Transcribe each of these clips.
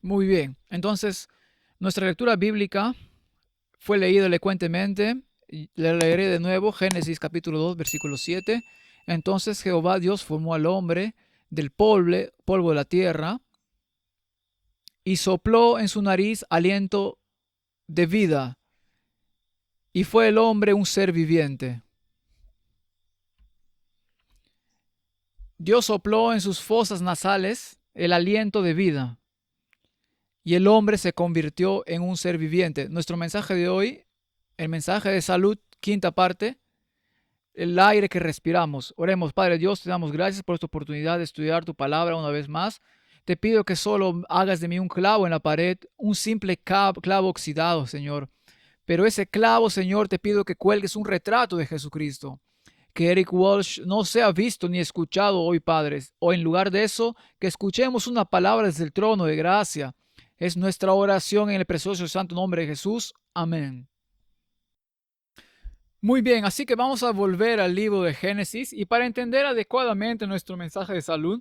Muy bien. Entonces, nuestra lectura bíblica fue leída elocuentemente. Y le leeré de nuevo Génesis capítulo 2, versículo 7. Entonces Jehová Dios formó al hombre del polvo de la tierra y sopló en su nariz aliento de vida, y fue el hombre un ser viviente. Dios sopló en sus fosas nasales el aliento de vida, y el hombre se convirtió en un ser viviente. Nuestro mensaje de hoy, el mensaje de salud, quinta parte, el aire que respiramos. Oremos. Padre Dios, te damos gracias por esta oportunidad de estudiar tu palabra una vez más. Te pido que solo hagas de mí un clavo en la pared, un simple clavo oxidado, Señor. Pero ese clavo, Señor, te pido que cuelgues un retrato de Jesucristo. Que Eric Walsh no sea visto ni escuchado hoy, padres, o en lugar de eso, que escuchemos una palabra desde el trono de gracia. Es nuestra oración en el precioso y santo nombre de Jesús. Amén. Muy bien, así que vamos a volver al libro de Génesis, y para entender adecuadamente nuestro mensaje de salud,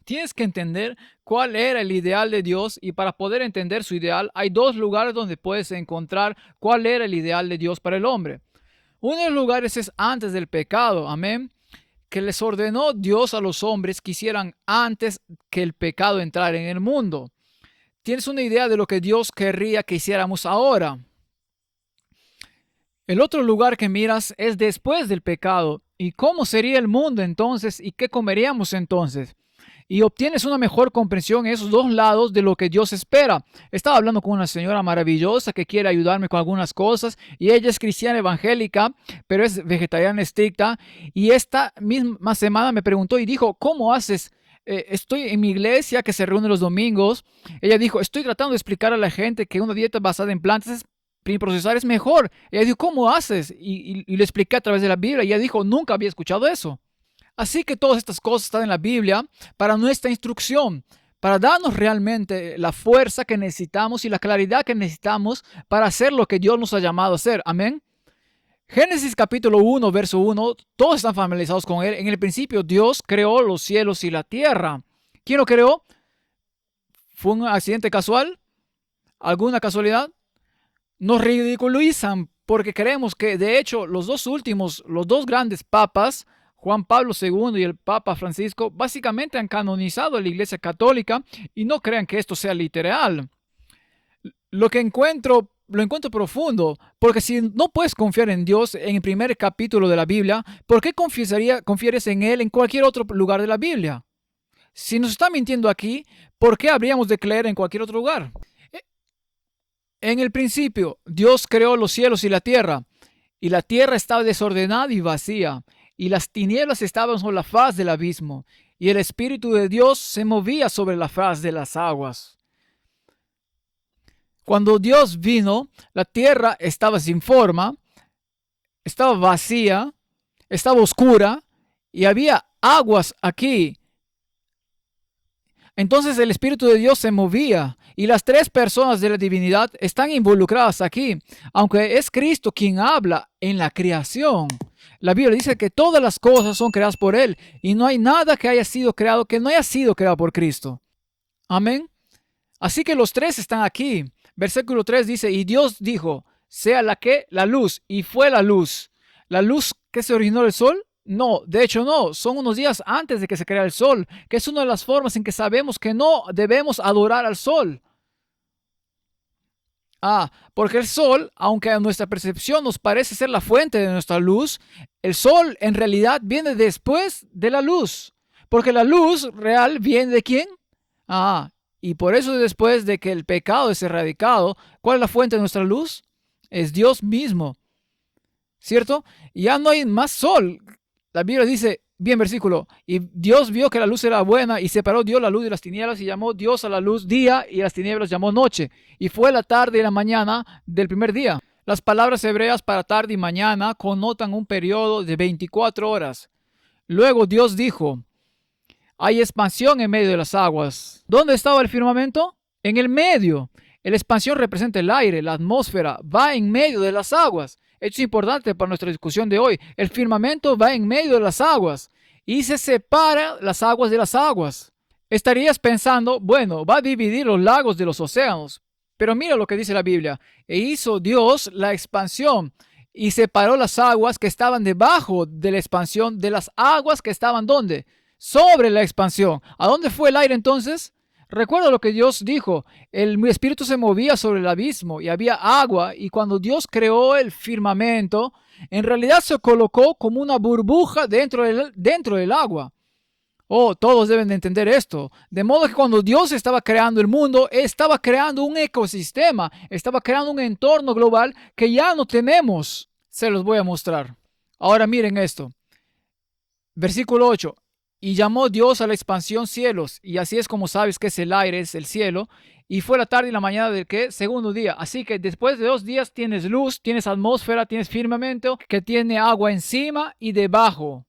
tienes que entender cuál era el ideal de Dios, y para poder entender su ideal hay dos lugares donde puedes encontrar cuál era el ideal de Dios para el hombre. Uno de los lugares es antes del pecado, amén, que les ordenó Dios a los hombres que hicieran antes que el pecado entrara en el mundo. ¿Tienes una idea de lo que Dios querría que hiciéramos ahora? El otro lugar que miras es después del pecado. ¿Y cómo sería el mundo entonces? ¿Y qué comeríamos entonces? Y obtienes una mejor comprensión en esos dos lados de lo que Dios espera. Estaba hablando con una señora maravillosa que quiere ayudarme con algunas cosas, y ella es cristiana evangélica, pero es vegetariana estricta, y esta misma semana me preguntó y dijo, ¿cómo haces? Estoy en mi iglesia que se reúne los domingos. Ella dijo, estoy tratando de explicar a la gente que una dieta basada en plantas sin procesar es mejor. Ella dijo, ¿cómo haces? Y le expliqué a través de la Biblia, y ella dijo, nunca había escuchado eso. Así que todas estas cosas están en la Biblia para nuestra instrucción, para darnos realmente la fuerza que necesitamos y la claridad que necesitamos para hacer lo que Dios nos ha llamado a hacer. Amén. Génesis capítulo 1, verso 1, todos están familiarizados con él. En el principio Dios creó los cielos y la tierra. ¿Quién lo creó? ¿Fue un accidente casual? ¿Alguna casualidad? Nos ridiculizan porque creemos que de hecho los dos grandes papas, Juan Pablo II y el Papa Francisco, básicamente han canonizado a la Iglesia Católica, y no crean que esto sea literal. Lo encuentro profundo, porque si no puedes confiar en Dios en el primer capítulo de la Biblia, ¿por qué confieres en Él en cualquier otro lugar de la Biblia? Si nos está mintiendo aquí, ¿por qué habríamos de creer en cualquier otro lugar? En el principio, Dios creó los cielos y la tierra estaba desordenada y vacía, y las tinieblas estaban sobre la faz del abismo, y el Espíritu de Dios se movía sobre la faz de las aguas. Cuando Dios vino, la tierra estaba sin forma, estaba vacía, estaba oscura, y había aguas aquí. Entonces el Espíritu de Dios se movía, y las tres personas de la divinidad están involucradas aquí, aunque es Cristo quien habla en la creación. La Biblia dice que todas las cosas son creadas por Él, y no hay nada que haya sido creado que no haya sido creado por Cristo. Amén. Así que los tres están aquí. Versículo 3 dice, y Dios dijo, sea la luz, y fue la luz. ¿La luz que se originó del sol? No, de hecho no, son unos días antes de que se crea el sol, que es una de las formas en que sabemos que no debemos adorar al sol. Porque el sol, aunque a nuestra percepción nos parece ser la fuente de nuestra luz, el sol en realidad viene después de la luz. Porque la luz real viene ¿de quién? Y por eso después de que el pecado es erradicado, ¿cuál es la fuente de nuestra luz? Es Dios mismo. ¿Cierto? Ya no hay más sol. La Biblia dice, bien versículo, y Dios vio que la luz era buena, y separó Dios la luz de las tinieblas, y llamó Dios a la luz día, y a las tinieblas llamó noche. Y fue la tarde y la mañana del primer día. Las palabras hebreas para tarde y mañana connotan un periodo de 24 horas. Luego Dios dijo, hay expansión en medio de las aguas. ¿Dónde estaba el firmamento? En el medio. La expansión representa el aire, la atmósfera, va en medio de las aguas. Esto es importante para nuestra discusión de hoy. El firmamento va en medio de las aguas y se separa las aguas de las aguas. Estarías pensando, bueno, va a dividir los lagos de los océanos. Pero mira lo que dice la Biblia. E hizo Dios la expansión y separó las aguas que estaban debajo de la expansión de las aguas que estaban ¿dónde? Sobre la expansión. ¿A dónde fue el aire entonces? Recuerda lo que Dios dijo. El espíritu se movía sobre el abismo y había agua. Y cuando Dios creó el firmamento, en realidad se colocó como una burbuja dentro del agua. Oh, todos deben de entender esto. De modo que cuando Dios estaba creando el mundo, estaba creando un ecosistema, estaba creando un entorno global que ya no tenemos. Se los voy a mostrar. Ahora miren esto. Versículo 8. Y llamó Dios a la expansión cielos, y así es como sabes que es el aire, es el cielo, y fue la tarde y la mañana del ¿qué? Segundo día. Así que después de 2 días tienes luz, tienes atmósfera, tienes firmamento que tiene agua encima y debajo.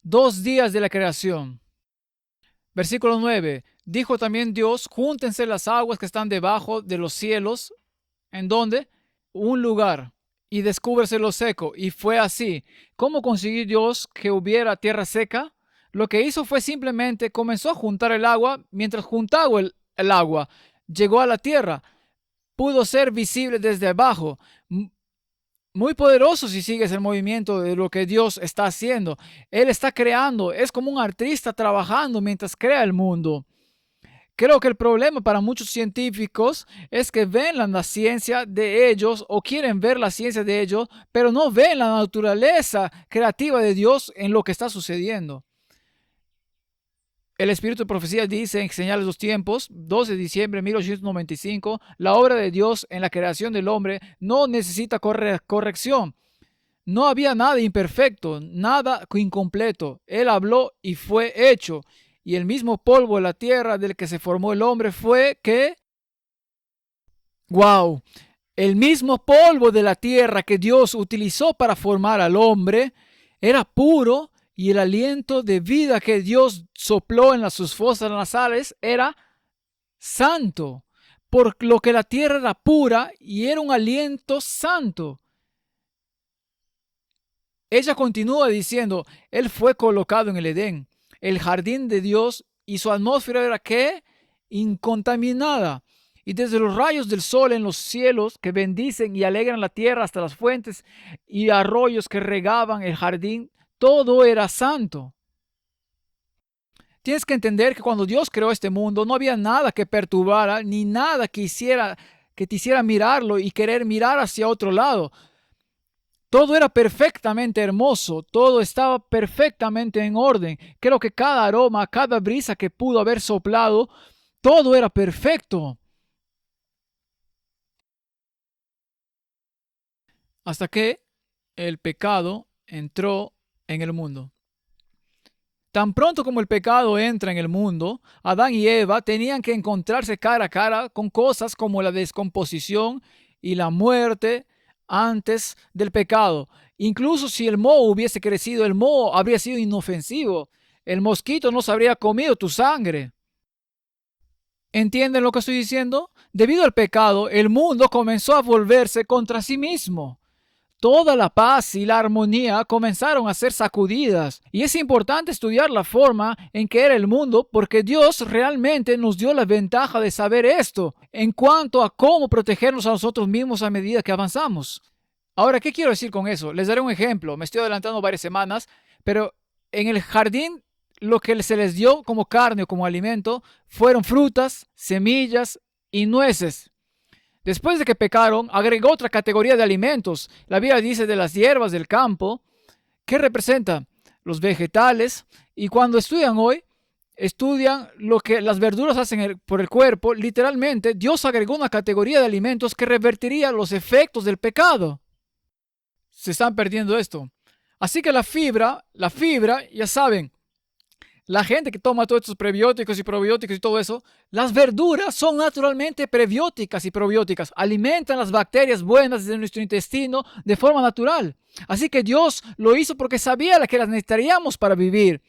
2 días de la creación. Versículo 9. Dijo también Dios, júntense las aguas que están debajo de los cielos. ¿En dónde? Un lugar. Y descúbrese lo seco. Y fue así. ¿Cómo consiguió Dios que hubiera tierra seca? Lo que hizo fue simplemente comenzó a juntar el agua. Mientras juntaba el agua, llegó a la tierra. Pudo ser visible desde abajo. Muy poderoso si sigues el movimiento de lo que Dios está haciendo. Él está creando, es como un artista trabajando mientras crea el mundo. Creo que el problema para muchos científicos es que ven la ciencia de ellos o quieren ver la ciencia de ellos, pero no ven la naturaleza creativa de Dios en lo que está sucediendo. El Espíritu de Profecía dice en Señales de los Tiempos, 12 de diciembre de 1895, la obra de Dios en la creación del hombre no necesita corrección. No había nada imperfecto, nada incompleto. Él habló y fue hecho. Y el mismo polvo de la tierra del que se formó el hombre fue que... ¡Wow! El mismo polvo de la tierra que Dios utilizó para formar al hombre era puro y el aliento de vida que Dios sopló en sus fosas nasales era santo. Por lo que la tierra era pura y era un aliento santo. Ella continúa diciendo, Él fue colocado en el Edén, el jardín de Dios, y su atmósfera era ¿qué? Incontaminada. Y desde los rayos del sol en los cielos que bendicen y alegran la tierra hasta las fuentes y arroyos que regaban el jardín, todo era santo. Tienes que entender que cuando Dios creó este mundo no había nada que perturbara ni nada que te hiciera mirarlo y querer mirar hacia otro lado. Todo era perfectamente hermoso, todo estaba perfectamente en orden. Creo que cada aroma, cada brisa que pudo haber soplado, todo era perfecto. Hasta que el pecado entró en el mundo. Tan pronto como el pecado entra en el mundo, Adán y Eva tenían que encontrarse cara a cara con cosas como la descomposición y la muerte antes del pecado. Incluso si el moho hubiese crecido, el moho habría sido inofensivo. El mosquito no se habría comido tu sangre. ¿Entienden lo que estoy diciendo? Debido al pecado, el mundo comenzó a volverse contra sí mismo. Toda la paz y la armonía comenzaron a ser sacudidas. Y es importante estudiar la forma en que era el mundo porque Dios realmente nos dio la ventaja de saber esto en cuanto a cómo protegernos a nosotros mismos a medida que avanzamos. Ahora, ¿qué quiero decir con eso? Les daré un ejemplo. Me estoy adelantando varias semanas, pero en el jardín lo que se les dio como carne o como alimento fueron frutas, semillas y nueces. Después de que pecaron, agregó otra categoría de alimentos. La Biblia dice de las hierbas del campo, que representa los vegetales. Y cuando estudian hoy, estudian lo que las verduras hacen por el cuerpo. Literalmente, Dios agregó una categoría de alimentos que revertiría los efectos del pecado. Se están perdiendo esto. Así que la fibra, ya saben, la gente que toma todos estos prebióticos y probióticos y todo eso, las verduras son naturalmente prebióticas y probióticas. Alimentan las bacterias buenas de nuestro intestino de forma natural. Así que Dios lo hizo porque sabía que las necesitaríamos para vivir.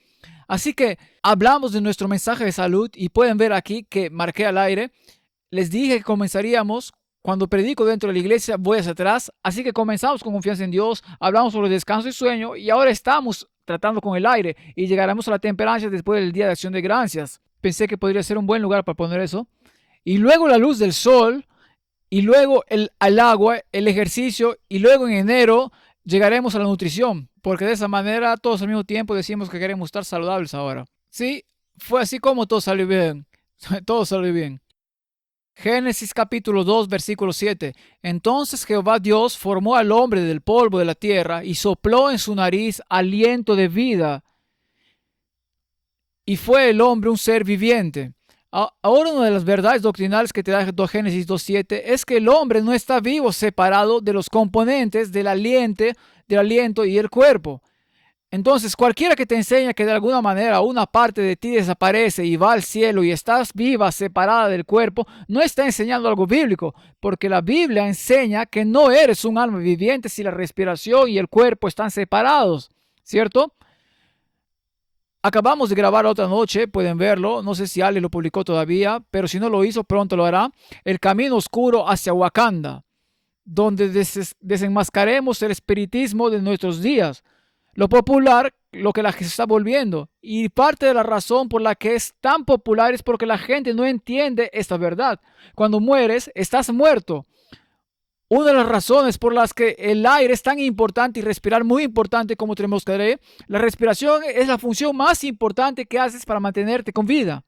Así que hablamos de nuestro mensaje de salud y pueden ver aquí que marqué al aire. Les dije que comenzaríamos. Cuando predico dentro de la iglesia voy hacia atrás. Así que comenzamos con confianza en Dios. Hablamos sobre descanso y sueño. Y ahora estamos tratando con el aire y llegaremos a la temperancia después del Día de Acción de Gracias. Pensé que podría ser un buen lugar para poner eso. Y luego la luz del sol, y luego el agua, el ejercicio, y luego en enero llegaremos a la nutrición, porque de esa manera todos al mismo tiempo decimos que queremos estar saludables ahora. Sí, fue así como todo salió bien. Todo salió bien. Génesis capítulo 2, versículo 7. Entonces Jehová Dios formó al hombre del polvo de la tierra y sopló en su nariz aliento de vida, y fue el hombre un ser viviente. Ahora una de las verdades doctrinales que te da Génesis 2.7 es que el hombre no está vivo separado de los componentes del aliento y el cuerpo. Entonces, cualquiera que te enseña que de alguna manera una parte de ti desaparece y va al cielo y estás viva, separada del cuerpo, no está enseñando algo bíblico, porque la Biblia enseña que no eres un alma viviente si la respiración y el cuerpo están separados, ¿cierto? Acabamos de grabar otra noche, pueden verlo, no sé si Ale lo publicó todavía, pero si no lo hizo, pronto lo hará, El camino oscuro hacia Wakanda, donde desenmascaremos el espiritismo de nuestros días, lo popular, lo que la gente se está volviendo. Y parte de la razón por la que es tan popular es porque la gente no entiende esta verdad. Cuando mueres, estás muerto. Una de las razones por las que el aire es tan importante y respirar muy importante, como te demostraré, la respiración es la función más importante que haces para mantenerte con vida.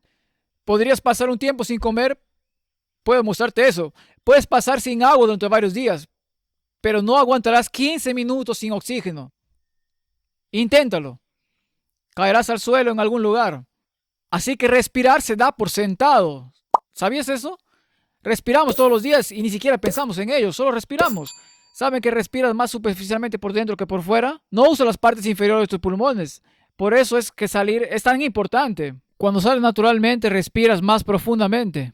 Podrías pasar un tiempo sin comer, puedo mostrarte eso. Puedes pasar sin agua durante varios días, pero no aguantarás 15 minutos sin oxígeno. Inténtalo. Caerás al suelo en algún lugar. Así que respirar se da por sentado. ¿Sabías eso? Respiramos todos los días y ni siquiera pensamos en ello, solo respiramos. ¿Saben que respiras más superficialmente por dentro que por fuera? No usa las partes inferiores de tus pulmones. Por eso es que salir es tan importante. Cuando sales naturalmente, respiras más profundamente.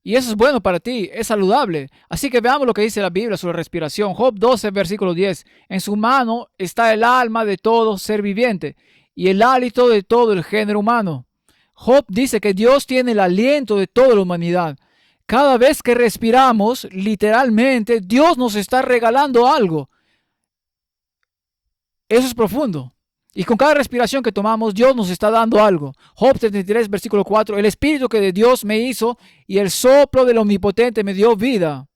Y eso es bueno para ti, es saludable. Así que veamos lo que dice la Biblia sobre respiración. Job 12, versículo 10. En su mano está el alma de todo ser viviente y el hálito de todo el género humano. Job dice que Dios tiene el aliento de toda la humanidad. Cada vez que respiramos, literalmente, Dios nos está regalando algo. Eso es profundo. Y con cada respiración que tomamos, Dios nos está dando algo. Job 33, versículo 4. El espíritu que de Dios me hizo y el soplo del omnipotente me dio vida.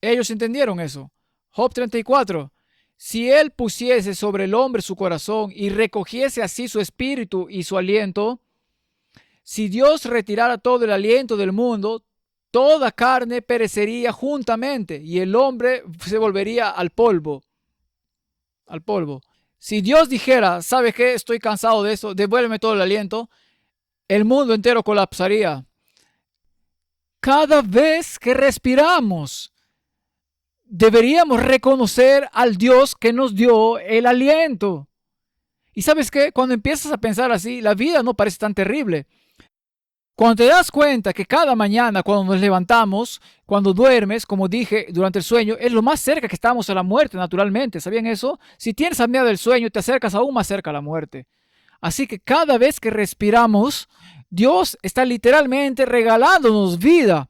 Ellos entendieron eso. Job 34. Si él pusiese sobre el hombre su corazón y recogiese así su espíritu y su aliento, si Dios retirara todo el aliento del mundo, toda carne perecería juntamente y el hombre se volvería al polvo. Al polvo. Si Dios dijera, ¿sabes qué? Estoy cansado de eso, devuélveme todo el aliento, el mundo entero colapsaría. Cada vez que respiramos, deberíamos reconocer al Dios que nos dio el aliento. Y ¿sabes qué? Cuando empiezas a pensar así, la vida no parece tan terrible. Cuando te das cuenta que cada mañana, cuando nos levantamos, cuando duermes, como dije, durante el sueño, es lo más cerca que estamos a la muerte, naturalmente. ¿Sabían eso? Si tienes apnea del sueño, te acercas aún más cerca a la muerte. Así que cada vez que respiramos, Dios está literalmente regalándonos vida.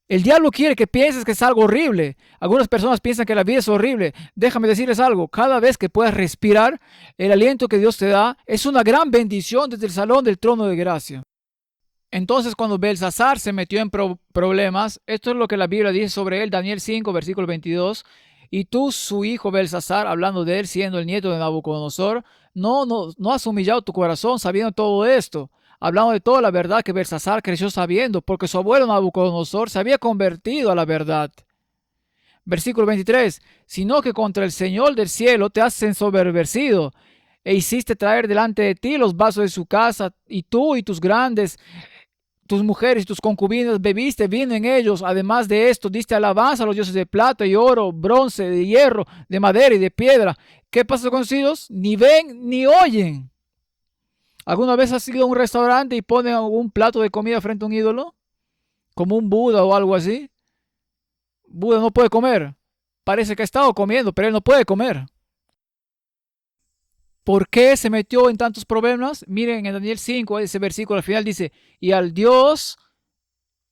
El diablo quiere que pienses que es algo horrible. Algunas personas piensan que la vida es horrible. Déjame decirles algo. Cada vez que puedas respirar, el aliento que Dios te da es una gran bendición desde el salón del trono de gracia. Entonces, cuando Belsasar se metió en problemas, esto es lo que la Biblia dice sobre él, Daniel 5, versículo 22. Y tú, su hijo Belsasar, hablando de él, siendo el nieto de Nabucodonosor, no has humillado tu corazón sabiendo todo esto. Hablando de toda la verdad que Belsasar creció sabiendo, porque su abuelo Nabucodonosor se había convertido a la verdad. Versículo 23. Sino que contra el Señor del cielo te has ensoberbecido, e hiciste traer delante de ti los vasos de su casa, y tú y tus mujeres y tus concubinas bebiste vino en ellos. Además de esto, diste alabanza a los dioses de plata y oro, bronce, de hierro, de madera y de piedra. ¿Qué pasa con los hijos? Ni ven ni oyen. ¿Alguna vez has ido a un restaurante y ponen un plato de comida frente a un ídolo? Como un Buda o algo así. Buda no puede comer. Parece que ha estado comiendo, pero él no puede comer. ¿Por qué se metió en tantos problemas? Miren en Daniel 5, ese versículo al final dice, y al Dios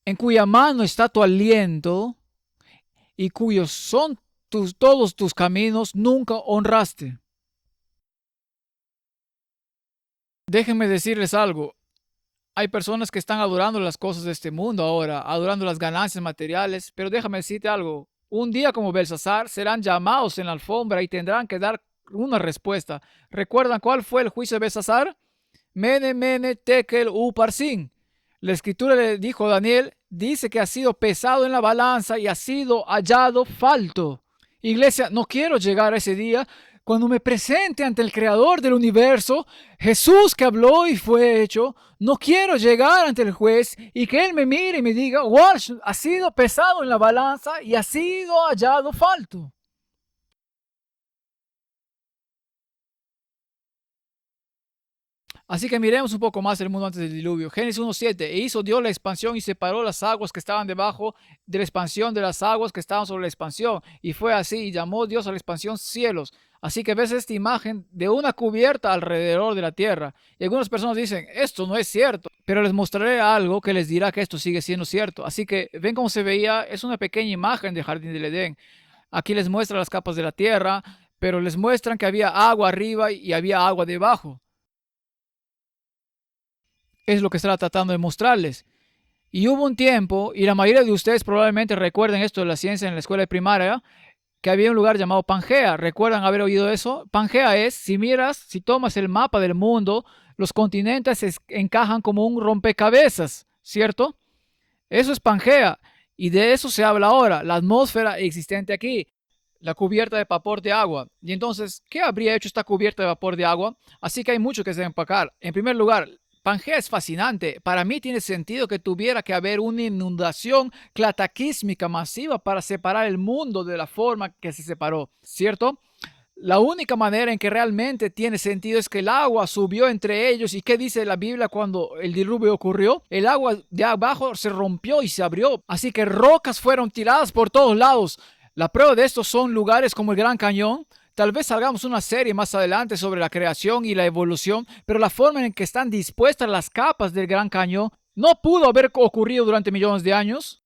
en cuya mano está tu aliento y cuyos son todos tus caminos, nunca honraste. Déjenme decirles algo. Hay personas que están adorando las cosas de este mundo ahora, adorando las ganancias materiales, pero déjame decirte algo. Un día como Belsasar serán llamados en la alfombra y tendrán que dar una respuesta. ¿Recuerdan cuál fue el juicio de Belsasar? Mene, mene, tekel, uparsin. La escritura le dijo a Daniel, dice que ha sido pesado en la balanza y ha sido hallado falto. Iglesia, no quiero llegar a ese día cuando me presente ante el Creador del universo, Jesús que habló y fue hecho. No quiero llegar ante el juez y que Él me mire y me diga, Walsh, ha sido pesado en la balanza y ha sido hallado falto. Así que miremos un poco más el mundo antes del diluvio. Génesis 1:7. E hizo Dios la expansión y separó las aguas que estaban debajo de la expansión de las aguas que estaban sobre la expansión. Y fue así, y llamó Dios a la expansión cielos. Así que ves esta imagen de una cubierta alrededor de la tierra. Y algunas personas dicen, esto no es cierto. Pero les mostraré algo que les dirá que esto sigue siendo cierto. Así que ven cómo se veía. Es una pequeña imagen del jardín del Edén. Aquí les muestra las capas de la tierra, pero les muestran que había agua arriba y había agua debajo. Es lo que estaba tratando de mostrarles. Y hubo un tiempo, y la mayoría de ustedes probablemente recuerden esto de la ciencia en la escuela de primaria, que había un lugar llamado Pangea. ¿Recuerdan haber oído eso? Pangea es, si miras, si tomas el mapa del mundo, los continentes se encajan como un rompecabezas, ¿cierto? Eso es Pangea. Y de eso se habla ahora, la atmósfera existente aquí, la cubierta de vapor de agua. Y entonces, ¿qué habría hecho esta cubierta de vapor de agua? Así que hay mucho que se empacar. En primer lugar, Pangea es fascinante. Para mí tiene sentido que tuviera que haber una inundación cataclísmica masiva para separar el mundo de la forma que se separó, ¿cierto? La única manera en que realmente tiene sentido es que el agua subió entre ellos. ¿Y qué dice la Biblia cuando el diluvio ocurrió? El agua de abajo se rompió y se abrió. Así que rocas fueron tiradas por todos lados. La prueba de esto son lugares como el Gran Cañón. Tal vez salgamos una serie más adelante sobre la creación y la evolución, pero la forma en que están dispuestas las capas del Gran Cañón no pudo haber ocurrido durante millones de años.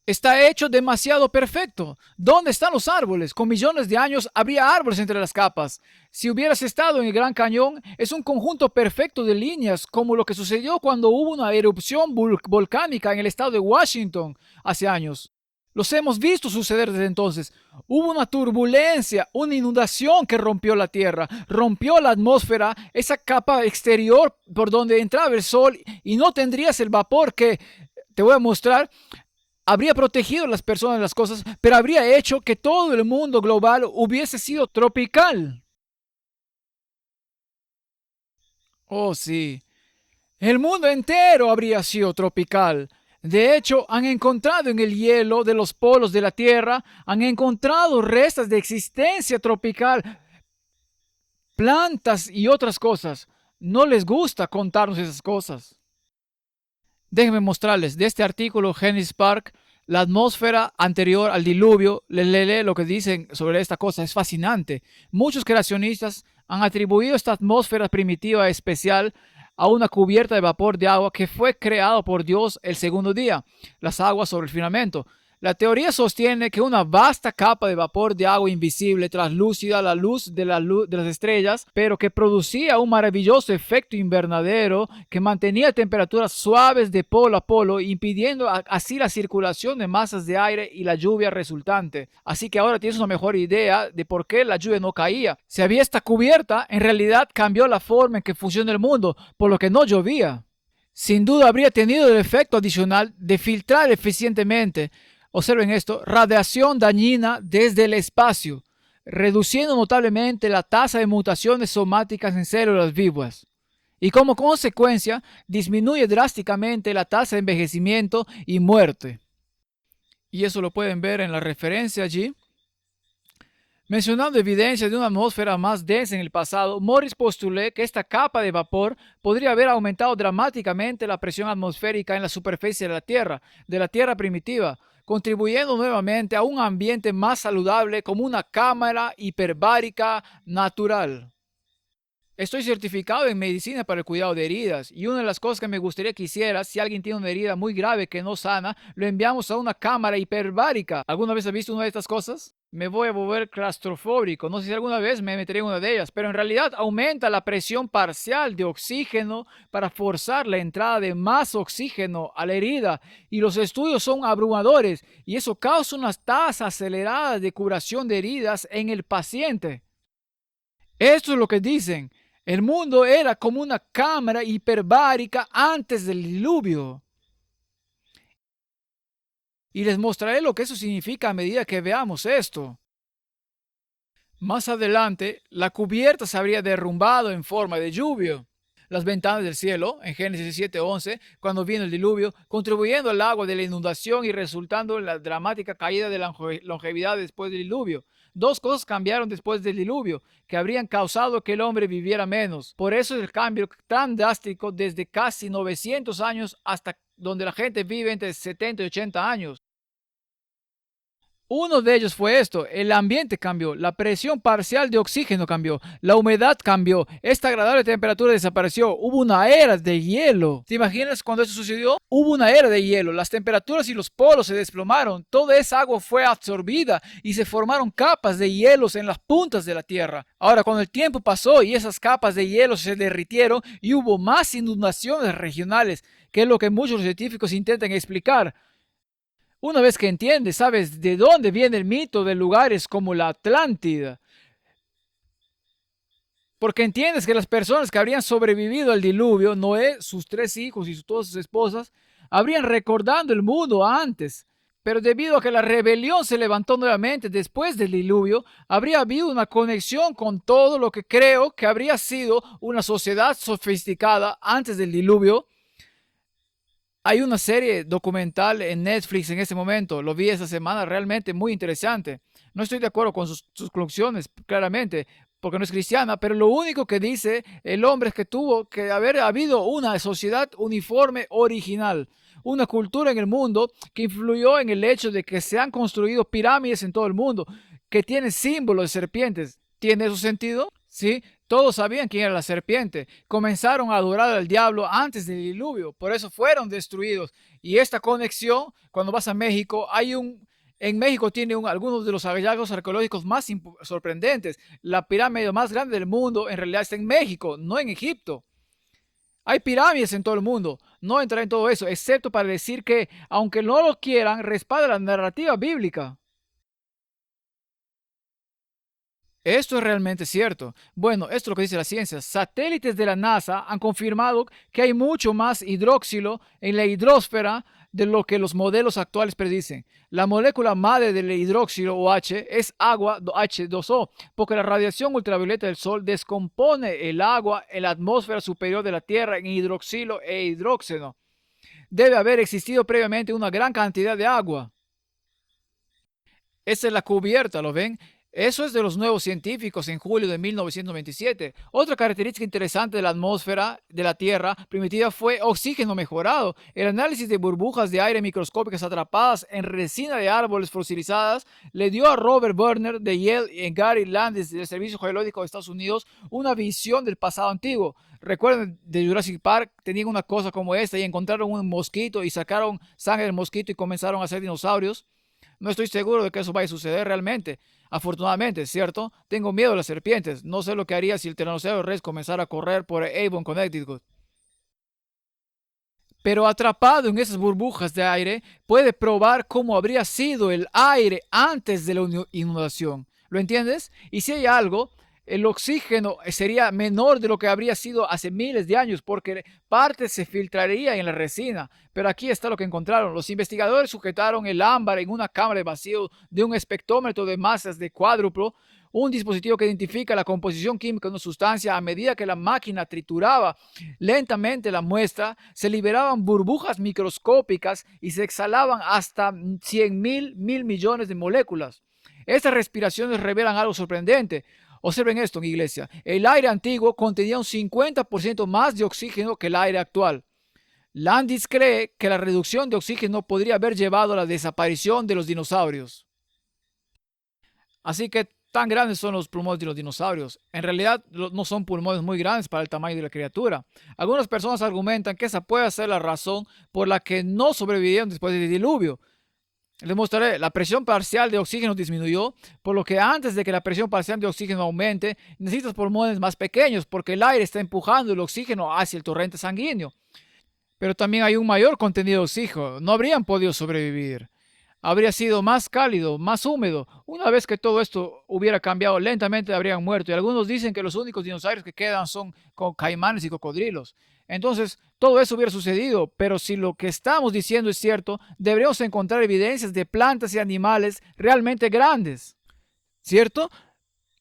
Está hecho demasiado perfecto. ¿Dónde están los árboles? Con millones de años habría árboles entre las capas. Si hubieras estado en el Gran Cañón, es un conjunto perfecto de líneas, como lo que sucedió cuando hubo una erupción volcánica en el estado de Washington hace años. Los hemos visto suceder desde entonces. Hubo una turbulencia, una inundación que rompió la Tierra, rompió la atmósfera, esa capa exterior por donde entraba el sol, y no tendrías el vapor que te voy a mostrar. Habría protegido a las personas de las cosas, pero habría hecho que todo el mundo global hubiese sido tropical. Oh, sí. El mundo entero habría sido tropical. De hecho, han encontrado en el hielo de los polos de la Tierra, han encontrado restos de existencia tropical, plantas y otras cosas. No les gusta contarnos esas cosas. Déjenme mostrarles de este artículo Genesis Park la atmósfera anterior al diluvio. Lee lo que dicen sobre esta cosa, es fascinante. Muchos creacionistas han atribuido esta atmósfera primitiva especial a una cubierta de vapor de agua que fue creado por Dios el segundo día, las aguas sobre el firmamento. La teoría sostiene que una vasta capa de vapor de agua invisible, translúcida a la luz de las estrellas, pero que producía un maravilloso efecto invernadero que mantenía temperaturas suaves de polo a polo, impidiendo así la circulación de masas de aire y la lluvia resultante. Así que ahora tienes una mejor idea de por qué la lluvia no caía. Si había esta cubierta, en realidad cambió la forma en que funciona el mundo, por lo que no llovía. Sin duda habría tenido el efecto adicional de filtrar eficientemente, observen esto, radiación dañina desde el espacio, reduciendo notablemente la tasa de mutaciones somáticas en células vivas. Y como consecuencia, disminuye drásticamente la tasa de envejecimiento y muerte. Y eso lo pueden ver en la referencia allí. Mencionando evidencia de una atmósfera más densa en el pasado, Morris postuló que esta capa de vapor podría haber aumentado dramáticamente la presión atmosférica en la superficie de la Tierra primitiva, contribuyendo nuevamente a un ambiente más saludable como una cámara hiperbárica natural. Estoy certificado en medicina para el cuidado de heridas y una de las cosas que me gustaría que hiciera, si alguien tiene una herida muy grave que no sana, lo enviamos a una cámara hiperbárica. ¿Alguna vez has visto una de estas cosas? me voy a volver claustrofóbico. No sé si alguna vez me meteré en una de ellas, pero en realidad aumenta la presión parcial de oxígeno para forzar la entrada de más oxígeno a la herida. Y los estudios son abrumadores y eso causa unas tasas aceleradas de curación de heridas en el paciente. Esto es lo que dicen. El mundo era como una cámara hiperbárica antes del diluvio. Y les mostraré lo que eso significa a medida que veamos esto. Más adelante, la cubierta se habría derrumbado en forma de lluvia. Las ventanas del cielo, en Génesis 7:11, cuando vino el diluvio, contribuyendo al agua de la inundación y resultando en la dramática caída de la longevidad después del diluvio. Dos cosas cambiaron después del diluvio, que habrían causado que el hombre viviera menos. Por eso es el cambio tan drástico desde casi 900 años hasta donde la gente vive entre 70 y 80 años. Uno de ellos fue esto: el ambiente cambió, la presión parcial de oxígeno cambió, la humedad cambió, esta agradable temperatura desapareció, hubo una era de hielo. ¿Te imaginas cuando eso sucedió? Hubo una era de hielo, las temperaturas y los polos se desplomaron, toda esa agua fue absorbida y se formaron capas de hielos en las puntas de la Tierra. Ahora, cuando el tiempo pasó y esas capas de hielo se derritieron y hubo más inundaciones regionales, que es lo que muchos científicos intentan explicar. Una vez que entiendes, sabes de dónde viene el mito de lugares como la Atlántida. Porque entiendes que las personas que habrían sobrevivido al diluvio, Noé, sus 3 hijos y todas sus esposas, habrían recordado el mundo antes. Pero debido a que la rebelión se levantó nuevamente después del diluvio, habría habido una conexión con todo lo que creo que habría sido una sociedad sofisticada antes del diluvio. Hay una serie documental en Netflix en este momento, lo vi esta semana, realmente muy interesante. No estoy de acuerdo con sus conclusiones, claramente, porque no es cristiana, pero lo único que dice el hombre es que tuvo que haber habido una sociedad uniforme original, una cultura en el mundo que influyó en el hecho de que se han construido pirámides en todo el mundo, que tienen símbolos de serpientes. ¿Tiene eso sentido? ¿Sí? Todos sabían quién era la serpiente. Comenzaron a adorar al diablo antes del diluvio. Por eso fueron destruidos. Y esta conexión, cuando vas a México, en México tiene algunos de los hallazgos arqueológicos más sorprendentes. La pirámide más grande del mundo en realidad está en México, no en Egipto. Hay pirámides en todo el mundo. No entraré en todo eso, excepto para decir que, aunque no lo quieran, respalda la narrativa bíblica. Esto es realmente cierto. Bueno, esto es lo que dice la ciencia. Satélites de la NASA han confirmado que hay mucho más hidróxilo en la hidrosfera de lo que los modelos actuales predicen. La molécula madre del hidróxido OH es agua H2O, porque la radiación ultravioleta del Sol descompone el agua en la atmósfera superior de la Tierra en hidroxilo e hidróxeno. Debe haber existido previamente una gran cantidad de agua. Esa es la cubierta, ¿lo ven? Eso es de los nuevos científicos en julio de 1927. Otra característica interesante de la atmósfera de la Tierra primitiva fue oxígeno mejorado. El análisis de burbujas de aire microscópicas atrapadas en resina de árboles fosilizadas le dio a Robert Werner de Yale y Gary Landis del Servicio Geológico de Estados Unidos una visión del pasado antiguo. Recuerden, de Jurassic Park tenían una cosa como esta y encontraron un mosquito y sacaron sangre del mosquito y comenzaron a hacer dinosaurios. No estoy seguro de que eso vaya a suceder realmente. Afortunadamente, ¿cierto? Tengo miedo a las serpientes. No sé lo que haría si el tiranosaurio Rex comenzara a correr por Avon, Connecticut. Pero atrapado en esas burbujas de aire, puede probar cómo habría sido el aire antes de la inundación. ¿Lo entiendes? Y si hay algo, el oxígeno sería menor de lo que habría sido hace miles de años, porque parte se filtraría en la resina. Pero aquí está lo que encontraron. Los investigadores sujetaron el ámbar en una cámara de vacío de un espectrómetro de masas de cuádruplo, un dispositivo que identifica la composición química de una sustancia. A medida que la máquina trituraba lentamente la muestra, se liberaban burbujas microscópicas y se exhalaban hasta 100.000 millones de moléculas. Estas respiraciones revelan algo sorprendente. Observen esto, en iglesia. El aire antiguo contenía un 50% más de oxígeno que el aire actual. Landis cree que la reducción de oxígeno podría haber llevado a la desaparición de los dinosaurios. Así que tan grandes son los pulmones de los dinosaurios. En realidad no son pulmones muy grandes para el tamaño de la criatura. Algunas personas argumentan que esa puede ser la razón por la que no sobrevivieron después del diluvio. Les mostraré, la presión parcial de oxígeno disminuyó, por lo que antes de que la presión parcial de oxígeno aumente, necesitas pulmones más pequeños, porque el aire está empujando el oxígeno hacia el torrente sanguíneo. Pero también hay un mayor contenido de oxígeno, no habrían podido sobrevivir. Habría sido más cálido, más húmedo. Una vez que todo esto hubiera cambiado lentamente, habrían muerto. Y algunos dicen que los únicos dinosaurios que quedan son caimanes y cocodrilos. Entonces, todo eso hubiera sucedido, pero si lo que estamos diciendo es cierto, deberíamos encontrar evidencias de plantas y animales realmente grandes. ¿Cierto?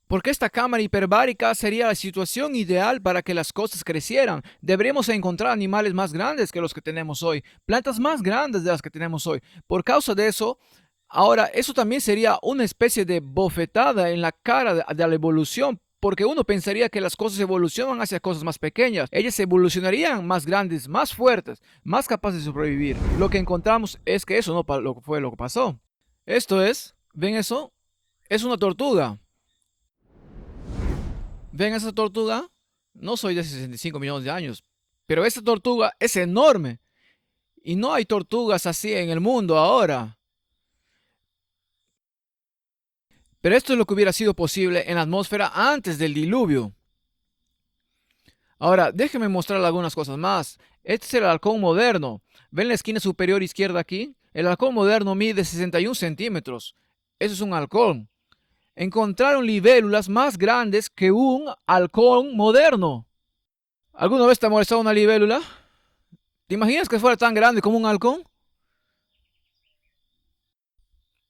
Porque esta cámara hiperbárica sería la situación ideal para que las cosas crecieran. Deberíamos encontrar animales más grandes que los que tenemos hoy, plantas más grandes de las que tenemos hoy. Por causa de eso, ahora eso también sería una especie de bofetada en la cara de la evolución, porque uno pensaría que las cosas evolucionan hacia cosas más pequeñas. Ellas evolucionarían más grandes, más fuertes, más capaces de sobrevivir. Lo que encontramos es que eso no fue lo que pasó. Esto es, ¿ven eso? Es una tortuga. ¿Ven esa tortuga? No soy de 65 millones de años, pero esta tortuga es enorme. Y no hay tortugas así en el mundo ahora. Pero esto es lo que hubiera sido posible en la atmósfera antes del diluvio. Ahora, déjenme mostrar algunas cosas más. Este es el halcón moderno. ¿Ven la esquina superior izquierda aquí? El halcón moderno mide 61 centímetros. Eso es un halcón. Encontraron libélulas más grandes que un halcón moderno. ¿Alguna vez te ha molestado una libélula? ¿Te imaginas que fuera tan grande como un halcón?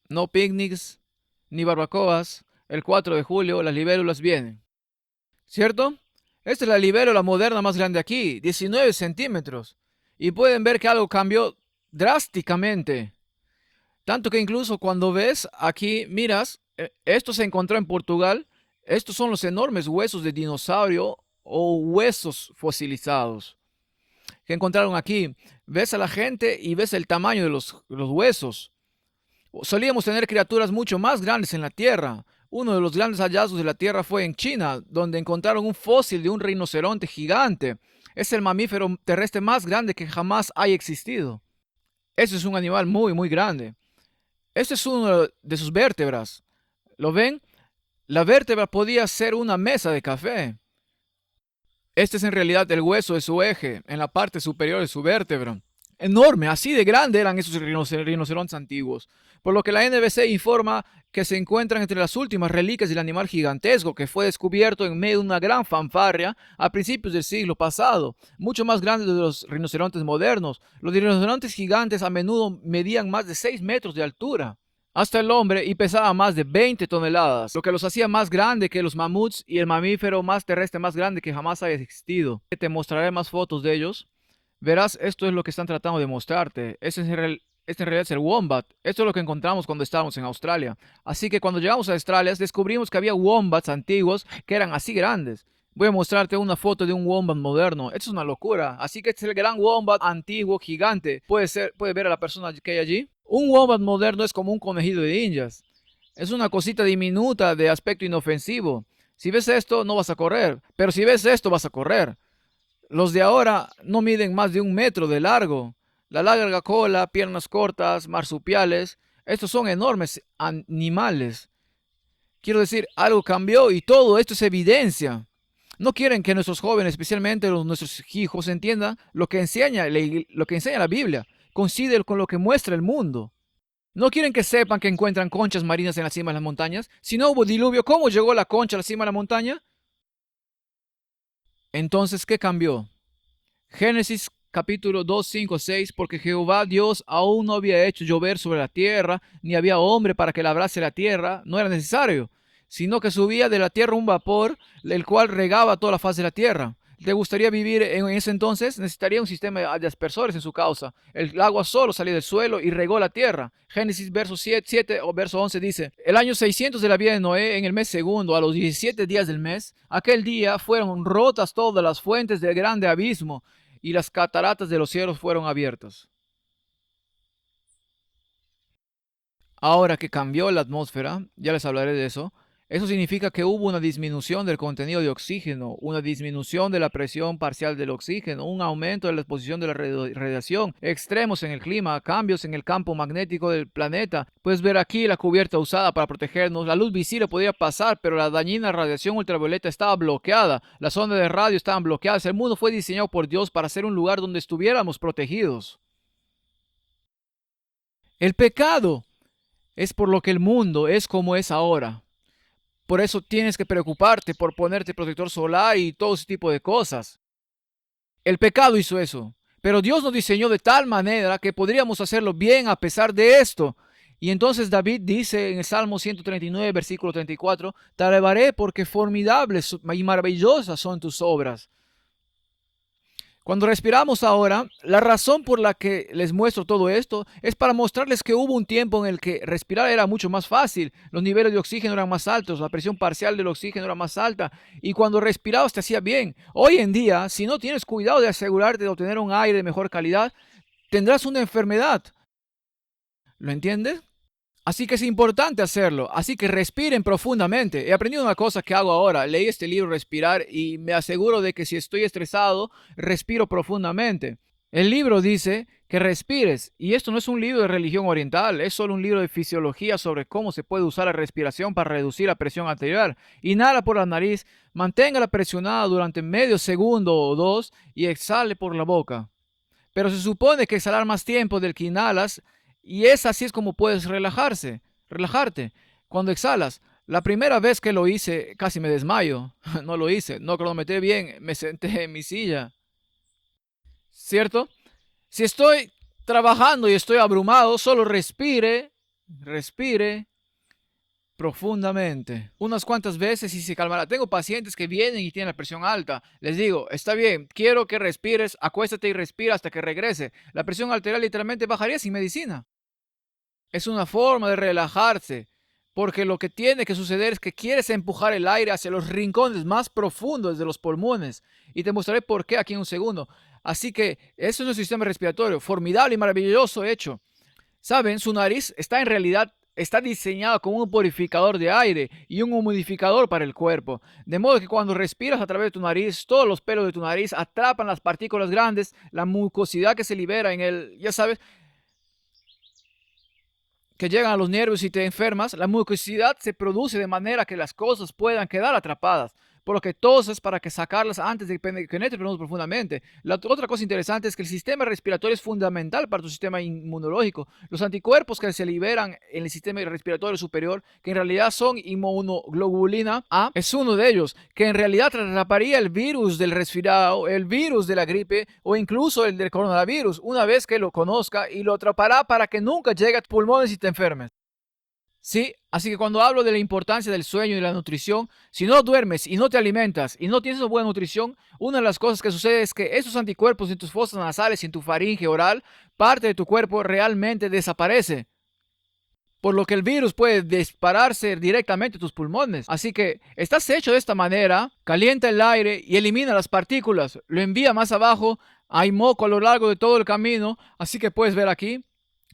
No picnics ni barbacoas. El 4 de julio las libélulas vienen. ¿Cierto? Esta es la libélula moderna más grande aquí, 19 centímetros. Y pueden ver que algo cambió drásticamente. Tanto que incluso cuando ves aquí, miras, esto se encontró en Portugal. Estos son los enormes huesos de dinosaurio o huesos fosilizados que encontraron aquí. Ves a la gente y ves el tamaño de los huesos. Solíamos tener criaturas mucho más grandes en la Tierra. Uno de los grandes hallazgos de la Tierra fue en China, donde encontraron un fósil de un rinoceronte gigante. Es el mamífero terrestre más grande que jamás haya existido. Ese es un animal muy, muy grande. Este es uno de sus vértebras. ¿Lo ven? La vértebra podía ser una mesa de café. Este es en realidad el hueso de su eje, en la parte superior de su vértebra. Enorme, así de grande eran esos rinocerontes antiguos. Por lo que la NBC informa que se encuentran entre las últimas reliquias del animal gigantesco que fue descubierto en medio de una gran fanfarria a principios del siglo pasado, mucho más grande de los rinocerontes modernos. Los rinocerontes gigantes a menudo medían más de 6 metros de altura hasta el hombre y pesaba más de 20 toneladas, lo que los hacía más grande que los mamuts y el mamífero más terrestre más grande que jamás haya existido. Te mostraré más fotos de ellos. Verás, esto es lo que están tratando de mostrarte. Este en realidad es el wombat. Esto es lo que encontramos cuando estábamos en Australia. Así que cuando llegamos a Australia descubrimos que había wombats antiguos que eran así grandes. Voy a mostrarte una foto de un wombat moderno. Esto es una locura. Así que este es el gran wombat antiguo, gigante. Puede ver a la persona que hay allí. Un wombat moderno es como un conejillo de indias. Es una cosita diminuta de aspecto inofensivo. Si ves esto, no vas a correr. Pero si ves esto, vas a correr. Los de ahora no miden más de 1 metro de largo. La larga cola, piernas cortas, marsupiales. Estos son enormes animales. Quiero decir, algo cambió y todo esto es evidencia. No quieren que nuestros jóvenes, especialmente nuestros hijos, entiendan lo que enseña la Biblia. Coincide con lo que muestra el mundo. No quieren que sepan que encuentran conchas marinas en la cima de las montañas. Si no hubo diluvio, ¿cómo llegó la concha a la cima de la montaña? Entonces, ¿qué cambió? Génesis capítulo 2, 5, 6, porque Jehová Dios aún no había hecho llover sobre la tierra, ni había hombre para que labrase la tierra, no era necesario, sino que subía de la tierra un vapor, el cual regaba toda la faz de la tierra. ¿Te gustaría vivir en ese entonces? Necesitaría un sistema de aspersores en su causa. El agua solo salía del suelo y regó la tierra. Génesis verso 7 o verso 11 dice, el año 600 de la vida de Noé, en el mes segundo, a los 17 días del mes, aquel día fueron rotas todas las fuentes del grande abismo, y las cataratas de los cielos fueron abiertas. Ahora que cambió la atmósfera, ya les hablaré de eso, Eso significa que hubo una disminución del contenido de oxígeno, una disminución de la presión parcial del oxígeno, un aumento de la exposición de la radiación, extremos en el clima, cambios en el campo magnético del planeta. Puedes ver aquí la cubierta usada para protegernos. La luz visible podía pasar, pero la dañina radiación ultravioleta estaba bloqueada. Las ondas de radio estaban bloqueadas. El mundo fue diseñado por Dios para ser un lugar donde estuviéramos protegidos. El pecado es por lo que el mundo es como es ahora. Por eso tienes que preocuparte por ponerte protector solar y todo ese tipo de cosas. El pecado hizo eso. Pero Dios nos diseñó de tal manera que podríamos hacerlo bien a pesar de esto. Y entonces David dice en el Salmo 139, versículo 34, te alabaré porque formidables y maravillosas son tus obras. Cuando respiramos ahora, la razón por la que les muestro todo esto es para mostrarles que hubo un tiempo en el que respirar era mucho más fácil, los niveles de oxígeno eran más altos, la presión parcial del oxígeno era más alta y cuando respirabas te hacía bien. Hoy en día, si no tienes cuidado de asegurarte de obtener un aire de mejor calidad, tendrás una enfermedad. ¿Lo entiendes? Así que es importante hacerlo, así que respiren profundamente. He aprendido una cosa que hago ahora, leí este libro Respirar y me aseguro de que si estoy estresado, respiro profundamente. El libro dice que respires, y esto no es un libro de religión oriental, es solo un libro de fisiología sobre cómo se puede usar la respiración para reducir la presión arterial. Inhala por la nariz, manténgala presionada durante medio segundo o dos y exhale por la boca. Pero se supone que exhalar más tiempo del que inhalas y es así es como puedes relajarte. Cuando exhalas, la primera vez que lo hice casi me desmayo. No lo hice, no cronometré bien, me senté en mi silla. ¿Cierto? Si estoy trabajando y estoy abrumado, solo respire profundamente. Unas cuantas veces y se calmará. Tengo pacientes que vienen y tienen la presión alta. Les digo, está bien, quiero que respires, acuéstate y respira hasta que regrese. La presión arterial literalmente bajaría sin medicina. Es una forma de relajarse, porque lo que tiene que suceder es que quieres empujar el aire hacia los rincones más profundos de los pulmones. Y te mostraré por qué aquí en un segundo. Así que eso es un sistema respiratorio formidable y maravilloso hecho. ¿Saben? Su nariz está diseñado como un purificador de aire y un humidificador para el cuerpo. De modo que cuando respiras a través de tu nariz, todos los pelos de tu nariz atrapan las partículas grandes, la mucosidad que se libera en el, ya sabes, que llegan a los nervios y te enfermas, la mucosidad se produce de manera que las cosas puedan quedar atrapadas, por lo que tosas para que sacarlas antes de que penetre profundamente. La otra cosa interesante es que el sistema respiratorio es fundamental para tu sistema inmunológico. Los anticuerpos que se liberan en el sistema respiratorio superior, que en realidad son inmunoglobulina A, es uno de ellos, que en realidad atraparía el virus del resfriado, el virus de la gripe o incluso el del coronavirus, una vez que lo conozca y lo atrapará para que nunca llegue a tus pulmones y te enfermes. Sí, así que cuando hablo de la importancia del sueño y la nutrición, si no duermes y no te alimentas y no tienes una buena nutrición, una de las cosas que sucede es que esos anticuerpos en tus fosas nasales y en tu faringe oral, parte de tu cuerpo realmente desaparece. Por lo que el virus puede dispararse directamente a tus pulmones. Así que estás hecho de esta manera, calienta el aire y elimina las partículas, lo envía más abajo, hay moco a lo largo de todo el camino, así que puedes ver aquí.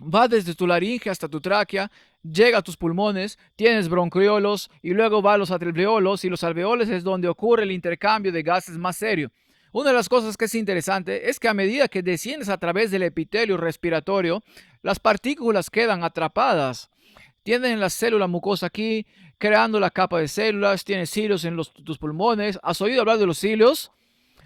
Va desde tu laringe hasta tu tráquea, llega a tus pulmones, tienes bronquiolos y luego va a los alveolos y los alveolos es donde ocurre el intercambio de gases más serio. Una de las cosas que es interesante es que a medida que desciendes a través del epitelio respiratorio, las partículas quedan atrapadas. Tienen la célula mucosa aquí, creando la capa de células, tienes cilios en tus pulmones. ¿Has oído hablar de los cilios?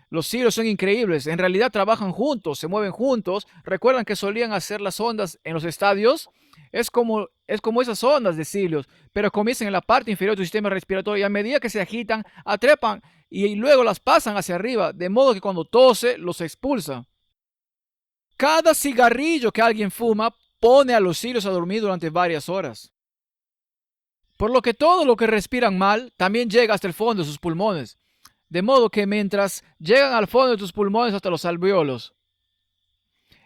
Los cilios son increíbles, en realidad trabajan juntos, se mueven juntos. ¿Recuerdan que solían hacer las ondas en los estadios? Es como esas ondas de cilios, pero comienzan en la parte inferior de tu sistema respiratorio y a medida que se agitan, atrepan y luego las pasan hacia arriba, de modo que cuando tose, los expulsa. Cada cigarrillo que alguien fuma pone a los cilios a dormir durante varias horas. Por lo que todo lo que respiran mal también llega hasta el fondo de sus pulmones. De modo que mientras llegan al fondo de tus pulmones hasta los alveolos,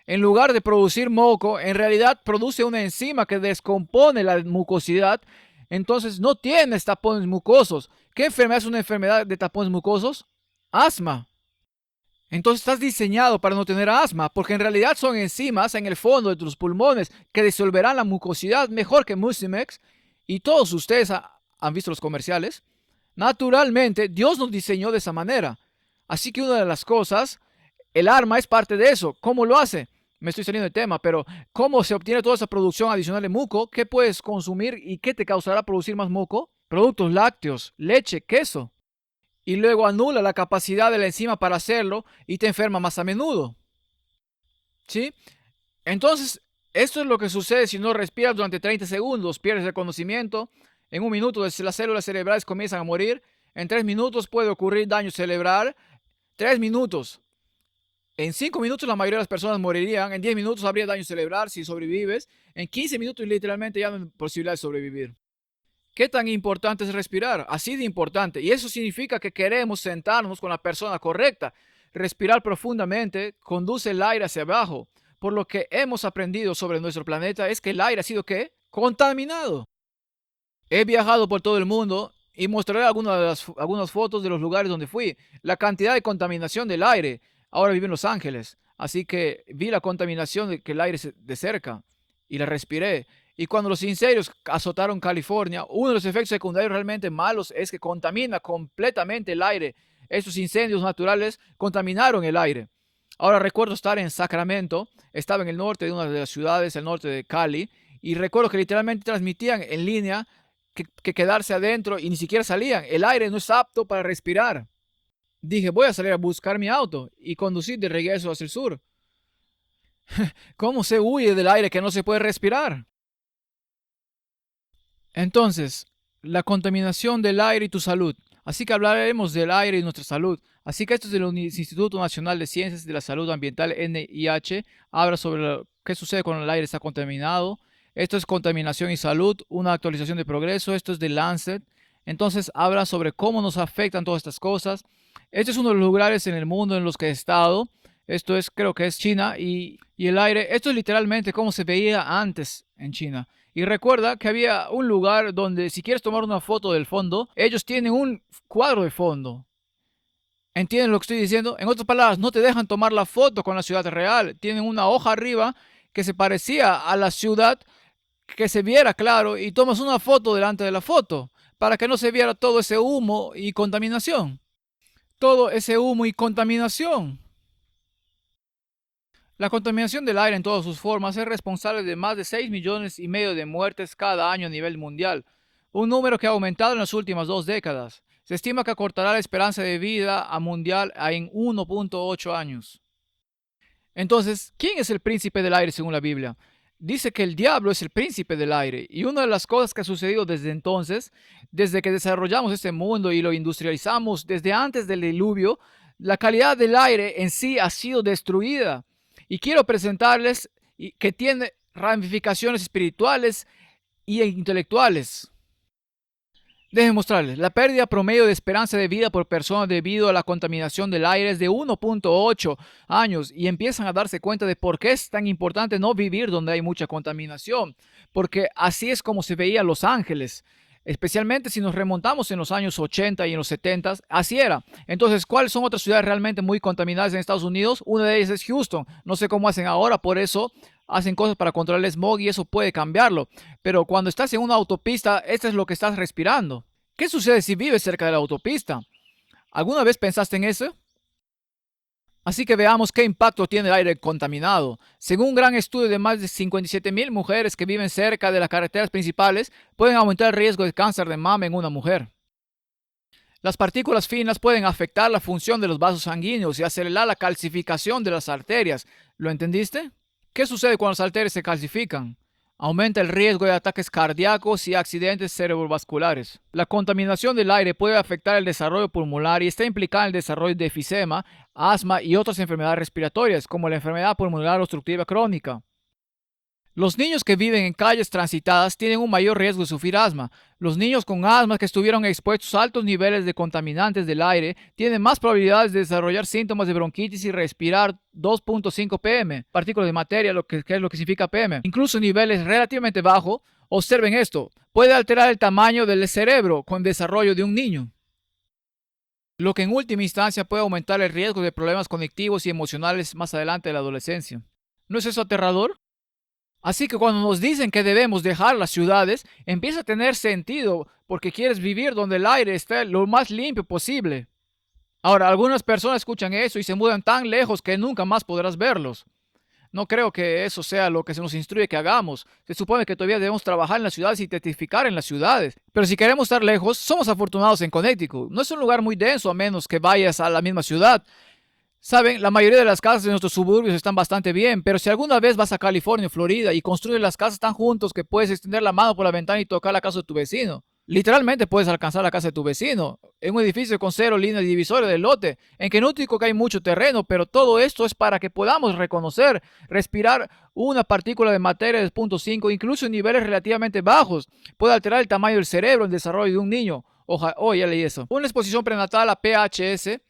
en lugar de producir moco, en realidad produce una enzima que descompone la mucosidad, entonces no tienes tapones mucosos. ¿Qué enfermedad es una enfermedad de tapones mucosos? Asma. Entonces estás diseñado para no tener asma, porque en realidad son enzimas en el fondo de tus pulmones que disolverán la mucosidad mejor que Mucinex, y todos ustedes ¿Han visto los comerciales? Naturalmente, Dios nos diseñó de esa manera. Así que una de las cosas, el arma es parte de eso. ¿Cómo lo hace? Me estoy saliendo del tema, pero ¿cómo se obtiene toda esa producción adicional de muco? ¿Qué puedes consumir y qué te causará producir más muco? Productos lácteos, leche, queso. Y luego anula la capacidad de la enzima para hacerlo y te enferma más a menudo. ¿Sí? Entonces, esto es lo que sucede si no respiras durante 30 segundos, pierdes el conocimiento. En un minuto las células cerebrales comienzan a morir. En 3 minutos puede ocurrir daño cerebral. 3 minutos. En 5 minutos la mayoría de las personas morirían. En 10 minutos habría daño cerebral si sobrevives. En 15 minutos literalmente ya no hay posibilidad de sobrevivir. ¿Qué tan importante es respirar? Así de importante. Y eso significa que queremos sentarnos con la persona correcta. Respirar profundamente conduce el aire hacia abajo. Por lo que hemos aprendido sobre nuestro planeta es que el aire ha sido ¿qué? Contaminado. He viajado por todo el mundo y mostraré algunas fotos de los lugares donde fui. La cantidad de contaminación del aire. Ahora vivo en Los Ángeles, así que vi la contaminación del aire de cerca y la respiré. Y cuando los incendios azotaron California, uno de los efectos secundarios realmente malos es que contamina completamente el aire. Estos incendios naturales contaminaron el aire. Ahora recuerdo estar en Sacramento, estaba en el norte de una de las ciudades, el norte de Cali, y recuerdo que literalmente transmitían en línea que quedarse adentro y ni siquiera salían. El aire no es apto para respirar. Dije, voy a salir a buscar mi auto y conducir de regreso hacia el sur. ¿Cómo se huye del aire que no se puede respirar? Entonces, la contaminación del aire y tu salud. Así que hablaremos del aire y nuestra salud. Así que esto es del Instituto Nacional de Ciencias de la Salud Ambiental, NIH. Habla sobre qué sucede cuando el aire está contaminado. Esto es contaminación y salud, una actualización de progreso. Esto es de Lancet. Entonces habla sobre cómo nos afectan todas estas cosas. Este es uno de los lugares en el mundo en los que he estado. Esto es, creo que es China y el aire. Esto es literalmente como se veía antes en China. Y recuerda que había un lugar donde si quieres tomar una foto del fondo, ellos tienen un cuadro de fondo. ¿Entienden lo que estoy diciendo? En otras palabras, no te dejan tomar la foto con la ciudad real. Tienen una hoja arriba que se parecía a la ciudad, que se viera claro, y tomas una foto delante de la foto para que no se viera todo ese humo y contaminación. Todo ese humo y contaminación. La contaminación del aire en todas sus formas es responsable de más de 6,5 millones de muertes cada año a nivel mundial, un número que ha aumentado en las últimas 2 décadas. Se estima que acortará la esperanza de vida a mundial en 1,8 años. Entonces, ¿quién es el príncipe del aire según la Biblia? Dice que el diablo es el príncipe del aire, y una de las cosas que ha sucedido desde entonces, desde que desarrollamos este mundo y lo industrializamos, desde antes del diluvio, la calidad del aire en sí ha sido destruida. Y quiero presentarles que tiene ramificaciones espirituales y intelectuales. Déjenme mostrarles. La pérdida promedio de esperanza de vida por persona debido a la contaminación del aire es de 1,8 años y empiezan a darse cuenta de por qué es tan importante no vivir donde hay mucha contaminación. Porque así es como se veía Los Ángeles. Especialmente si nos remontamos en los años 80 y en los 70, así era. Entonces, ¿cuáles son otras ciudades realmente muy contaminadas en Estados Unidos? Una de ellas es Houston. No sé cómo hacen ahora, por eso hacen cosas para controlar el smog y eso puede cambiarlo. Pero cuando estás en una autopista, esto es lo que estás respirando. ¿Qué sucede si vives cerca de la autopista? ¿Alguna vez pensaste en eso? Así que veamos qué impacto tiene el aire contaminado. Según un gran estudio de más de 57,000 mujeres que viven cerca de las carreteras principales, pueden aumentar el riesgo de cáncer de mama en una mujer. Las partículas finas pueden afectar la función de los vasos sanguíneos y acelerar la calcificación de las arterias. ¿Lo entendiste? ¿Qué sucede cuando las arterias se calcifican? Aumenta el riesgo de ataques cardíacos y accidentes cerebrovasculares. La contaminación del aire puede afectar el desarrollo pulmonar y está implicada en el desarrollo de enfisema, asma y otras enfermedades respiratorias, como la enfermedad pulmonar obstructiva crónica. Los niños que viven en calles transitadas tienen un mayor riesgo de sufrir asma. Los niños con asma que estuvieron expuestos a altos niveles de contaminantes del aire tienen más probabilidades de desarrollar síntomas de bronquitis y respirar 2,5 pm, partículas de materia, que es lo que significa pm. Incluso niveles relativamente bajos, observen esto, puede alterar el tamaño del cerebro con el desarrollo de un niño, lo que en última instancia puede aumentar el riesgo de problemas cognitivos y emocionales más adelante en la adolescencia. ¿No es eso aterrador? Así que cuando nos dicen que debemos dejar las ciudades, empieza a tener sentido porque quieres vivir donde el aire esté lo más limpio posible. Ahora, algunas personas escuchan eso y se mudan tan lejos que nunca más podrás verlos. No creo que eso sea lo que se nos instruye que hagamos. Se supone que todavía debemos trabajar en las ciudades y testificar en las ciudades. Pero si queremos estar lejos, somos afortunados en Connecticut. No es un lugar muy denso a menos que vayas a la misma ciudad. Saben, la mayoría de las casas de nuestros suburbios están bastante bien, pero si alguna vez vas a California o Florida y construyes las casas tan juntos que puedes extender la mano por la ventana y tocar la casa de tu vecino, literalmente puedes alcanzar la casa de tu vecino, en un edificio con 0 líneas divisorias del lote, en que no digo que hay mucho terreno, pero todo esto es para que podamos reconocer, respirar una partícula de materia de 0.5, incluso en niveles relativamente bajos, puede alterar el tamaño del cerebro, el desarrollo de un niño. Ya leí eso. Una exposición prenatal a PHS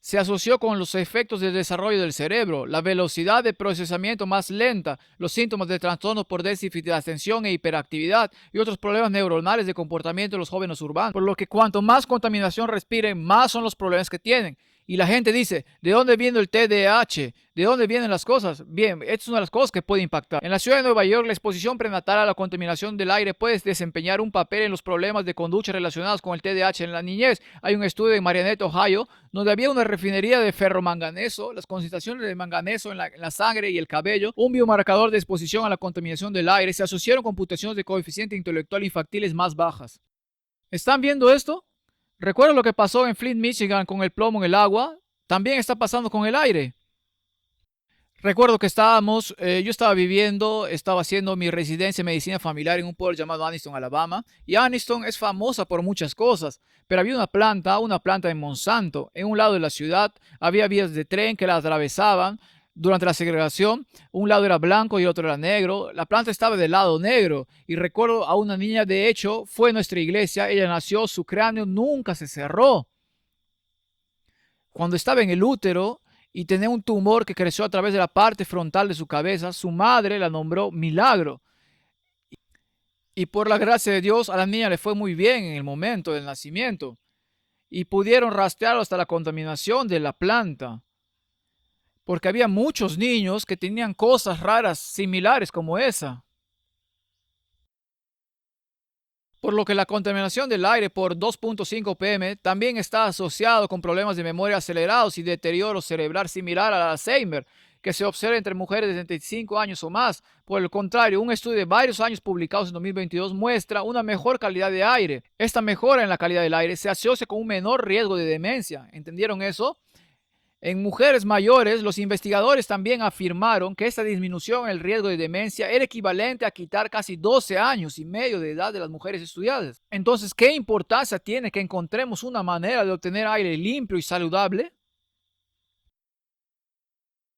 se asoció con los efectos del desarrollo del cerebro, la velocidad de procesamiento más lenta, los síntomas de trastornos por déficit de atención e hiperactividad y otros problemas neuronales de comportamiento de los jóvenes urbanos. Por lo que cuanto más contaminación respiren, más son los problemas que tienen. Y la gente dice, ¿de dónde viene el TDAH? ¿De dónde vienen las cosas? Bien, esta es una de las cosas que puede impactar. En la ciudad de Nueva York, la exposición prenatal a la contaminación del aire puede desempeñar un papel en los problemas de conducta relacionados con el TDAH en la niñez. Hay un estudio en Mariannette, Ohio, donde había una refinería de ferromanganeso, las concentraciones de manganeso en la sangre y el cabello, un biomarcador de exposición a la contaminación del aire, se asociaron con puntuaciones de coeficiente intelectual infantiles más bajas. ¿Están viendo esto? ¿Recuerda lo que pasó en Flint, Michigan con el plomo en el agua? También está pasando con el aire. Recuerdo que yo estaba haciendo mi residencia en medicina familiar en un pueblo llamado Anniston, Alabama. Y Anniston es famosa por muchas cosas, pero había una planta de Monsanto. En un lado de la ciudad había vías de tren que la atravesaban. Durante la segregación, un lado era blanco y otro era negro. La planta estaba del lado negro. Y recuerdo a una niña, de hecho, fue a nuestra iglesia. Ella nació, su cráneo nunca se cerró. Cuando estaba en el útero y tenía un tumor que creció a través de la parte frontal de su cabeza, su madre la nombró Milagro. Y por la gracia de Dios, a la niña le fue muy bien en el momento del nacimiento. Y pudieron rastrearlo hasta la contaminación de la planta. Porque había muchos niños que tenían cosas raras similares como esa. Por lo que la contaminación del aire por 2.5 pm también está asociado con problemas de memoria acelerados y deterioro cerebral similar al Alzheimer, que se observa entre mujeres de 75 años o más. Por el contrario, un estudio de varios años publicados en 2022 muestra una mejor calidad de aire. Esta mejora en la calidad del aire se asocia con un menor riesgo de demencia. ¿Entendieron eso? En mujeres mayores, los investigadores también afirmaron que esta disminución en el riesgo de demencia era equivalente a quitar casi 12 años y medio de edad de las mujeres estudiadas. Entonces, ¿qué importancia tiene que encontremos una manera de obtener aire limpio y saludable?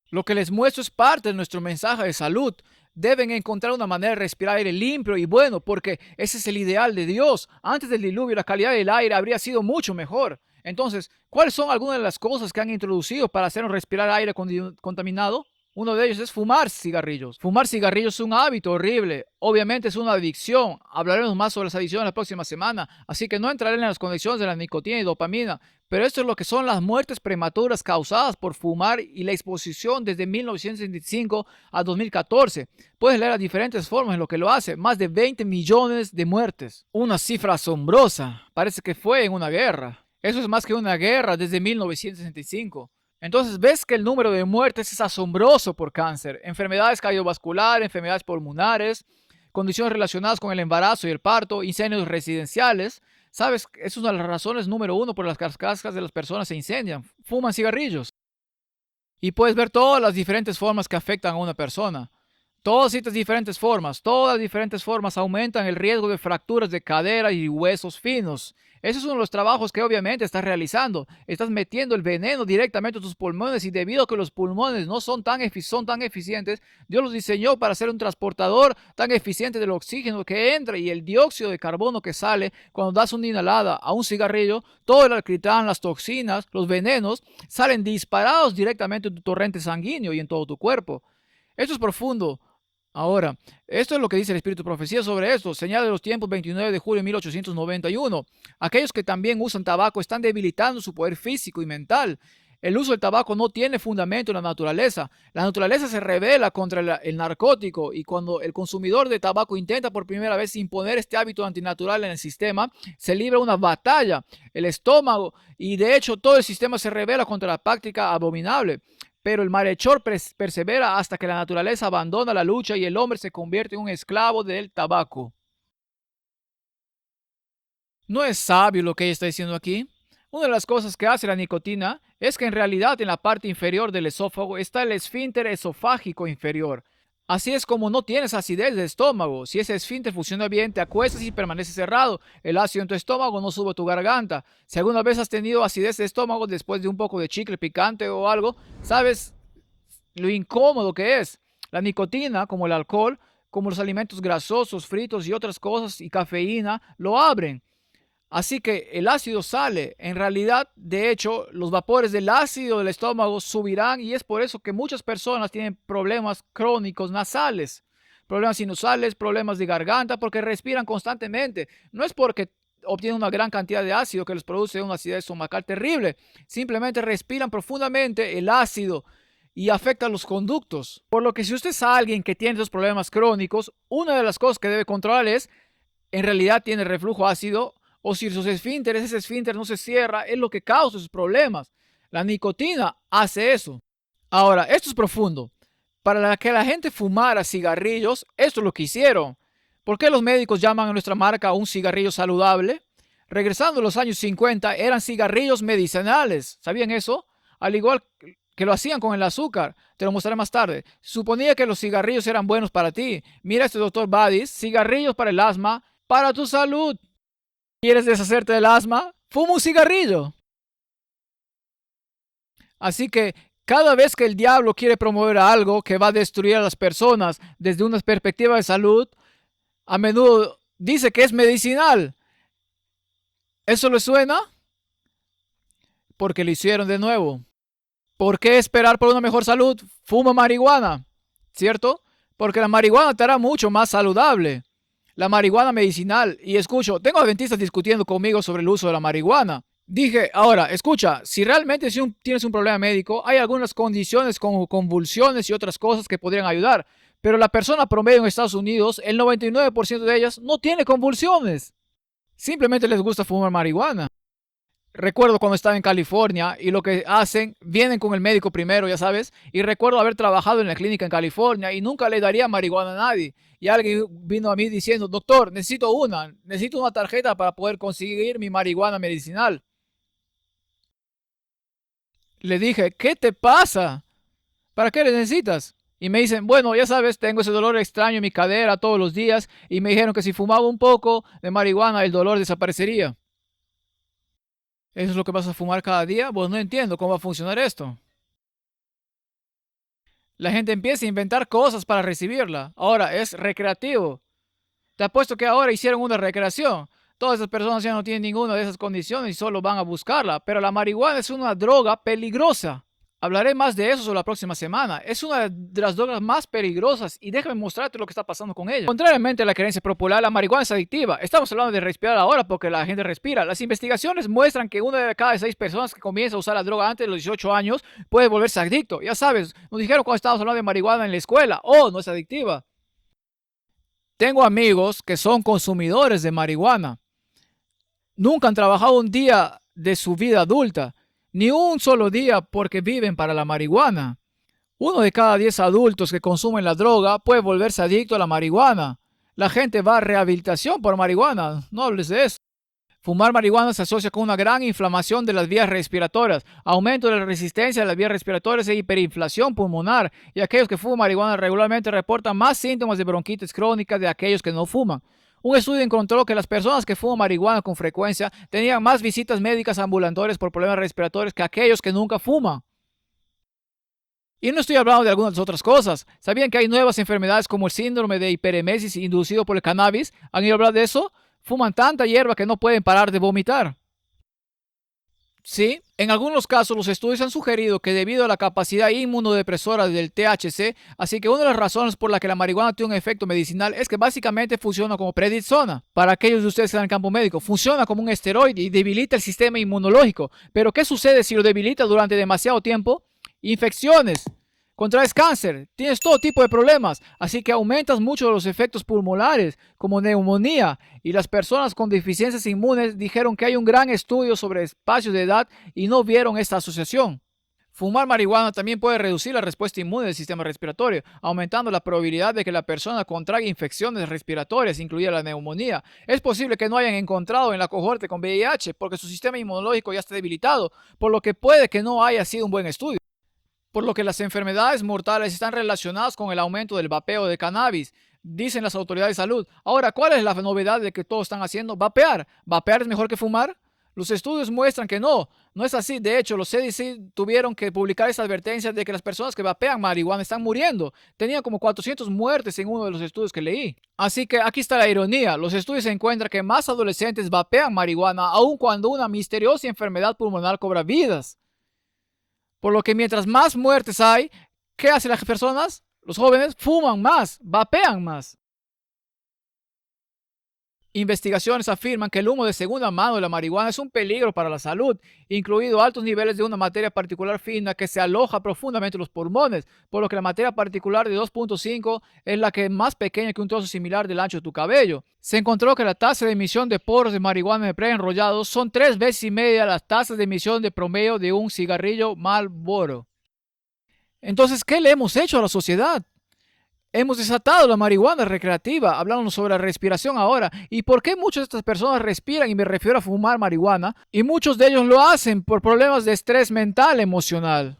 Lo que les muestro es parte de nuestro mensaje de salud. Deben encontrar una manera de respirar aire limpio y bueno, porque ese es el ideal de Dios. Antes del diluvio, la calidad del aire habría sido mucho mejor. Entonces, ¿cuáles son algunas de las cosas que han introducido para hacernos respirar aire contaminado? Uno de ellos es fumar cigarrillos. Fumar cigarrillos es un hábito horrible. Obviamente es una adicción. Hablaremos más sobre las adicciones la próxima semana, así que no entraré en las conexiones de la nicotina y dopamina. Pero esto es lo que son las muertes prematuras causadas por fumar y la exposición desde 1965 a 2014. Puedes leer las diferentes formas en lo que lo hace. Más de 20 millones de muertes. Una cifra asombrosa. Parece que fue en una guerra. Eso es más que una guerra desde 1965. Entonces ves que el número de muertes es asombroso por cáncer, enfermedades cardiovasculares, enfermedades pulmonares, condiciones relacionadas con el embarazo y el parto, incendios residenciales. ¿Sabes? Es una de las razones número uno por las casas de las personas se incendian. Fuman cigarrillos. Y puedes ver todas las diferentes formas que afectan a una persona. Todas estas diferentes formas aumentan el riesgo de fracturas de cadera y huesos finos. Ese es uno de los trabajos que obviamente estás realizando. Estás metiendo el veneno directamente a tus pulmones y debido a que los pulmones no son tan eficientes, Dios los diseñó para ser un transportador tan eficiente del oxígeno que entra y el dióxido de carbono que sale cuando das una inhalada a un cigarrillo. Todo el alquitrán, las toxinas, los venenos salen disparados directamente en tu torrente sanguíneo y en todo tu cuerpo. Esto es profundo. Ahora, esto es lo que dice el Espíritu de Profecía sobre esto. Señal de los tiempos, 29 de julio de 1891. Aquellos que también usan tabaco están debilitando su poder físico y mental. El uso del tabaco no tiene fundamento en la naturaleza. La naturaleza se rebela contra el narcótico y cuando el consumidor de tabaco intenta por primera vez imponer este hábito antinatural en el sistema, se libra una batalla. El estómago y de hecho todo el sistema se rebela contra la práctica abominable. Pero el malhechor persevera hasta que la naturaleza abandona la lucha y el hombre se convierte en un esclavo del tabaco. ¿No es sabio lo que ella está diciendo aquí? Una de las cosas que hace la nicotina es que en realidad en la parte inferior del esófago está el esfínter esofágico inferior. Así es como no tienes acidez de estómago. Si ese esfínter funciona bien, te acuestas y permanece cerrado. El ácido en tu estómago no sube a tu garganta. Si alguna vez has tenido acidez de estómago después de un poco de chicle picante o algo, sabes lo incómodo que es. La nicotina, como el alcohol, como los alimentos grasosos, fritos y otras cosas y cafeína, lo abren. Así que el ácido sale. En realidad, de hecho, los vapores del ácido del estómago subirán y es por eso que muchas personas tienen problemas crónicos nasales, problemas sinusales, problemas de garganta, porque respiran constantemente. No es porque obtienen una gran cantidad de ácido que les produce una acidez estomacal terrible. Simplemente respiran profundamente el ácido y afecta los conductos. Por lo que si usted es alguien que tiene esos problemas crónicos, una de las cosas que debe controlar es, en realidad tiene reflujo ácido o si sus esfínteres, ese esfínter no se cierra, es lo que causa esos problemas. La nicotina hace eso. Ahora, esto es profundo. Para que la gente fumara cigarrillos, esto es lo que hicieron. ¿Por qué los médicos llaman a nuestra marca un cigarrillo saludable? Regresando a los años 50, eran cigarrillos medicinales. ¿Sabían eso? Al igual que lo hacían con el azúcar. Te lo mostraré más tarde. Suponía que los cigarrillos eran buenos para ti. Mira este doctor Badis, cigarrillos para el asma, para tu salud. ¿Quieres deshacerte del asma? Fuma un cigarrillo. Así que cada vez que el diablo quiere promover algo que va a destruir a las personas desde una perspectiva de salud, a menudo dice que es medicinal. ¿Eso le suena? Porque lo hicieron de nuevo. ¿Por qué esperar por una mejor salud? Fuma marihuana, ¿cierto? Porque la marihuana te hará mucho más saludable. La marihuana medicinal. Y escucho, tengo adventistas discutiendo conmigo sobre el uso de la marihuana. Dije, ahora, escucha, si realmente tienes un problema médico, hay algunas condiciones como convulsiones y otras cosas que podrían ayudar. Pero la persona promedio en Estados Unidos, el 99% de ellas no tiene convulsiones. Simplemente les gusta fumar marihuana. Recuerdo cuando estaba en California y lo que hacen, vienen con el médico primero, ya sabes, y recuerdo haber trabajado en la clínica en California y nunca le daría marihuana a nadie. Y alguien vino a mí diciendo, doctor, necesito una tarjeta para poder conseguir mi marihuana medicinal. Le dije, ¿qué te pasa? ¿Para qué le necesitas? Y me dicen, bueno, ya sabes, tengo ese dolor extraño en mi cadera todos los días y me dijeron que si fumaba un poco de marihuana el dolor desaparecería. ¿Eso es lo que vas a fumar cada día? Pues no entiendo cómo va a funcionar esto. La gente empieza a inventar cosas para recibirla. Ahora es recreativo. Te apuesto que ahora hicieron una recreación. Todas esas personas ya no tienen ninguna de esas condiciones y solo van a buscarla. Pero la marihuana es una droga peligrosa. Hablaré más de eso la próxima semana. Es una de las drogas más peligrosas y déjame mostrarte lo que está pasando con ella. Contrariamente a la creencia popular, la marihuana es adictiva. Estamos hablando de respirar ahora porque la gente respira. Las investigaciones muestran que una de cada 6 personas que comienza a usar la droga antes de los 18 años puede volverse adicto. Ya sabes, nos dijeron cuando estábamos hablando de marihuana en la escuela. Oh, no es adictiva. Tengo amigos que son consumidores de marihuana. Nunca han trabajado un día de su vida adulta. Ni un solo día porque viven para la marihuana. 1 de cada 10 adultos que consumen la droga puede volverse adicto a la marihuana. La gente va a rehabilitación por marihuana. No hables de eso. Fumar marihuana se asocia con una gran inflamación de las vías respiratorias, aumento de la resistencia de las vías respiratorias e hiperinflación pulmonar. Y aquellos que fuman marihuana regularmente reportan más síntomas de bronquitis crónica de aquellos que no fuman. Un estudio encontró que las personas que fuman marihuana con frecuencia tenían más visitas médicas ambulatorias por problemas respiratorios que aquellos que nunca fuman. Y no estoy hablando de algunas otras cosas. ¿Sabían que hay nuevas enfermedades como el síndrome de hiperemesis inducido por el cannabis? ¿Han oído hablar de eso? Fuman tanta hierba que no pueden parar de vomitar. Sí, en algunos casos los estudios han sugerido que debido a la capacidad inmunodepresora del THC, así que una de las razones por la que la marihuana tiene un efecto medicinal es que básicamente funciona como prednisona. Para aquellos de ustedes que están en el campo médico, funciona como un esteroide y debilita el sistema inmunológico. Pero ¿qué sucede si lo debilita durante demasiado tiempo? Infecciones. Contraes cáncer, tienes todo tipo de problemas, así que aumentas mucho los efectos pulmonares, como neumonía, y las personas con deficiencias inmunes dijeron que hay un gran estudio sobre espacios de edad y no vieron esta asociación. Fumar marihuana también puede reducir la respuesta inmune del sistema respiratorio, aumentando la probabilidad de que la persona contraiga infecciones respiratorias, incluida la neumonía. Es posible que no hayan encontrado en la cohorte con VIH porque su sistema inmunológico ya está debilitado, por lo que puede que no haya sido un buen estudio. Por lo que las enfermedades mortales están relacionadas con el aumento del vapeo de cannabis, dicen las autoridades de salud. Ahora, ¿cuál es la novedad de que todos están haciendo? Vapear. ¿Vapear es mejor que fumar? Los estudios muestran que no es así. De hecho, los CDC tuvieron que publicar esa advertencia de que las personas que vapean marihuana están muriendo. Tenían como 400 muertes en uno de los estudios que leí. Así que aquí está la ironía. Los estudios encuentran que más adolescentes vapean marihuana aun cuando una misteriosa enfermedad pulmonar cobra vidas. Por lo que mientras más muertes hay, ¿qué hacen las personas? Los jóvenes fuman más, vapean más. Investigaciones afirman que el humo de segunda mano de la marihuana es un peligro para la salud, incluido altos niveles de una materia particular fina que se aloja profundamente en los pulmones, por lo que la materia particular de 2.5 es la que es más pequeña que un trozo similar del ancho de tu cabello. Se encontró que la tasa de emisión de poros de marihuana preenrollados son 3 veces y media las tasas de emisión de promedio de un cigarrillo Marlboro. Entonces, ¿qué le hemos hecho a la sociedad? Hemos desatado la marihuana recreativa, hablando sobre la respiración ahora. ¿Y por qué muchas de estas personas respiran? Y me refiero a fumar marihuana. Y muchos de ellos lo hacen por problemas de estrés mental, emocional.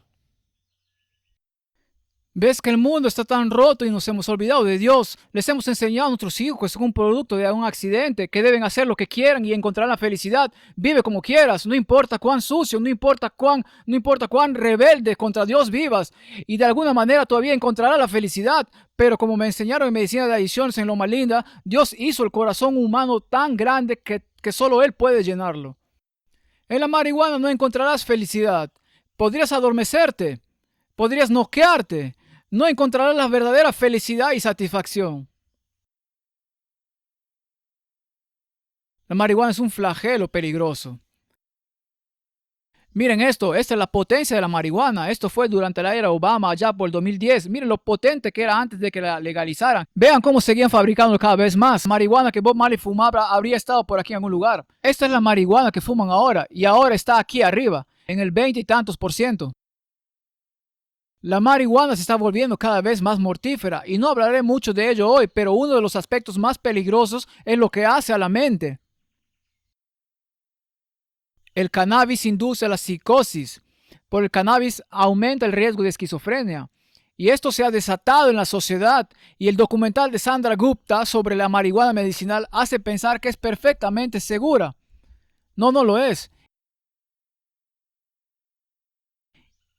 ¿Ves que el mundo está tan roto y nos hemos olvidado de Dios? Les hemos enseñado a nuestros hijos que son un producto de un accidente, que deben hacer lo que quieran y encontrar la felicidad. Vive como quieras, no importa cuán sucio, no importa cuán rebelde contra Dios vivas. Y de alguna manera todavía encontrará la felicidad. Pero como me enseñaron en medicina de adiciones en Loma Linda, Dios hizo el corazón humano tan grande que solo Él puede llenarlo. En la marihuana no encontrarás felicidad. Podrías adormecerte, podrías noquearte. No encontrarás la verdadera felicidad y satisfacción. La marihuana es un flagelo peligroso. Miren esto, esta es la potencia de la marihuana. Esto fue durante la era Obama, allá por el 2010. Miren lo potente que era antes de que la legalizaran. Vean cómo seguían fabricando cada vez más. Marihuana que Bob Marley fumaba habría estado por aquí en algún lugar. Esta es la marihuana que fuman ahora y ahora está aquí arriba, en el 20 y tantos %. La marihuana se está volviendo cada vez más mortífera y no hablaré mucho de ello hoy, pero uno de los aspectos más peligrosos es lo que hace a la mente. El cannabis induce a la psicosis. Por el cannabis aumenta el riesgo de esquizofrenia. Y esto se ha desatado en la sociedad y el documental de Sandra Gupta sobre la marihuana medicinal hace pensar que es perfectamente segura. No lo es.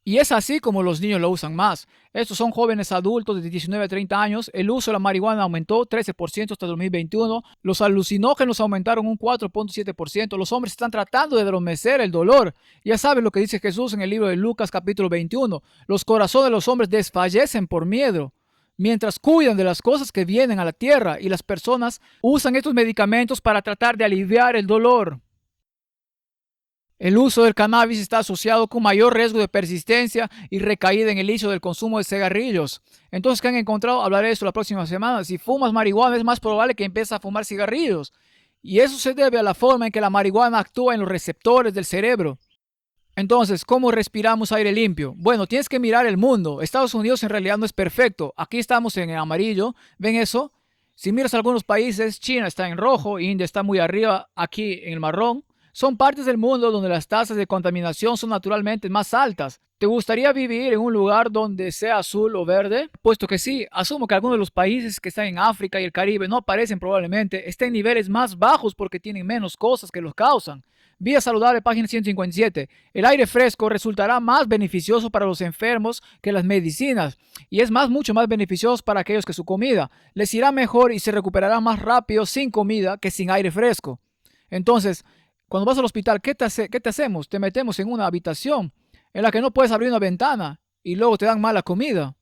Y es así como los niños lo usan más. Estos son jóvenes adultos de 19 a 30 años. El uso de la marihuana aumentó 13% hasta 2021. Los alucinógenos aumentaron un 4.7%. Los hombres están tratando de adormecer el dolor. Ya saben lo que dice Jesús en el libro de Lucas capítulo 21. Los corazones de los hombres desfallecen por miedo, mientras cuidan de las cosas que vienen a la tierra. Y las personas usan estos medicamentos para tratar de aliviar el dolor. El uso del cannabis está asociado con mayor riesgo de persistencia y recaída en el inicio del consumo de cigarrillos. Entonces, ¿qué han encontrado? Hablaré de eso la próxima semana. Si fumas marihuana, es más probable que empieces a fumar cigarrillos. Y eso se debe a la forma en que la marihuana actúa en los receptores del cerebro. Entonces, ¿cómo respiramos aire limpio? Bueno, tienes que mirar el mundo. Estados Unidos en realidad no es perfecto. Aquí estamos en el amarillo. ¿Ven eso? Si miras algunos países, China está en rojo, India está muy arriba, aquí en el marrón. Son partes del mundo donde las tasas de contaminación son naturalmente más altas. ¿Te gustaría vivir en un lugar donde sea azul o verde? Puesto que sí, asumo que algunos de los países que están en África y el Caribe no aparecen probablemente, estén en niveles más bajos porque tienen menos cosas que los causan. Vía saludable, página 157. El aire fresco resultará más beneficioso para los enfermos que las medicinas y es mucho más beneficioso para aquellos que su comida. Les irá mejor y se recuperará más rápido sin comida que sin aire fresco. Entonces, Cuando vas al hospital, ¿qué te hacemos? Te metemos en una habitación en la que no puedes abrir una ventana y luego te dan mala comida.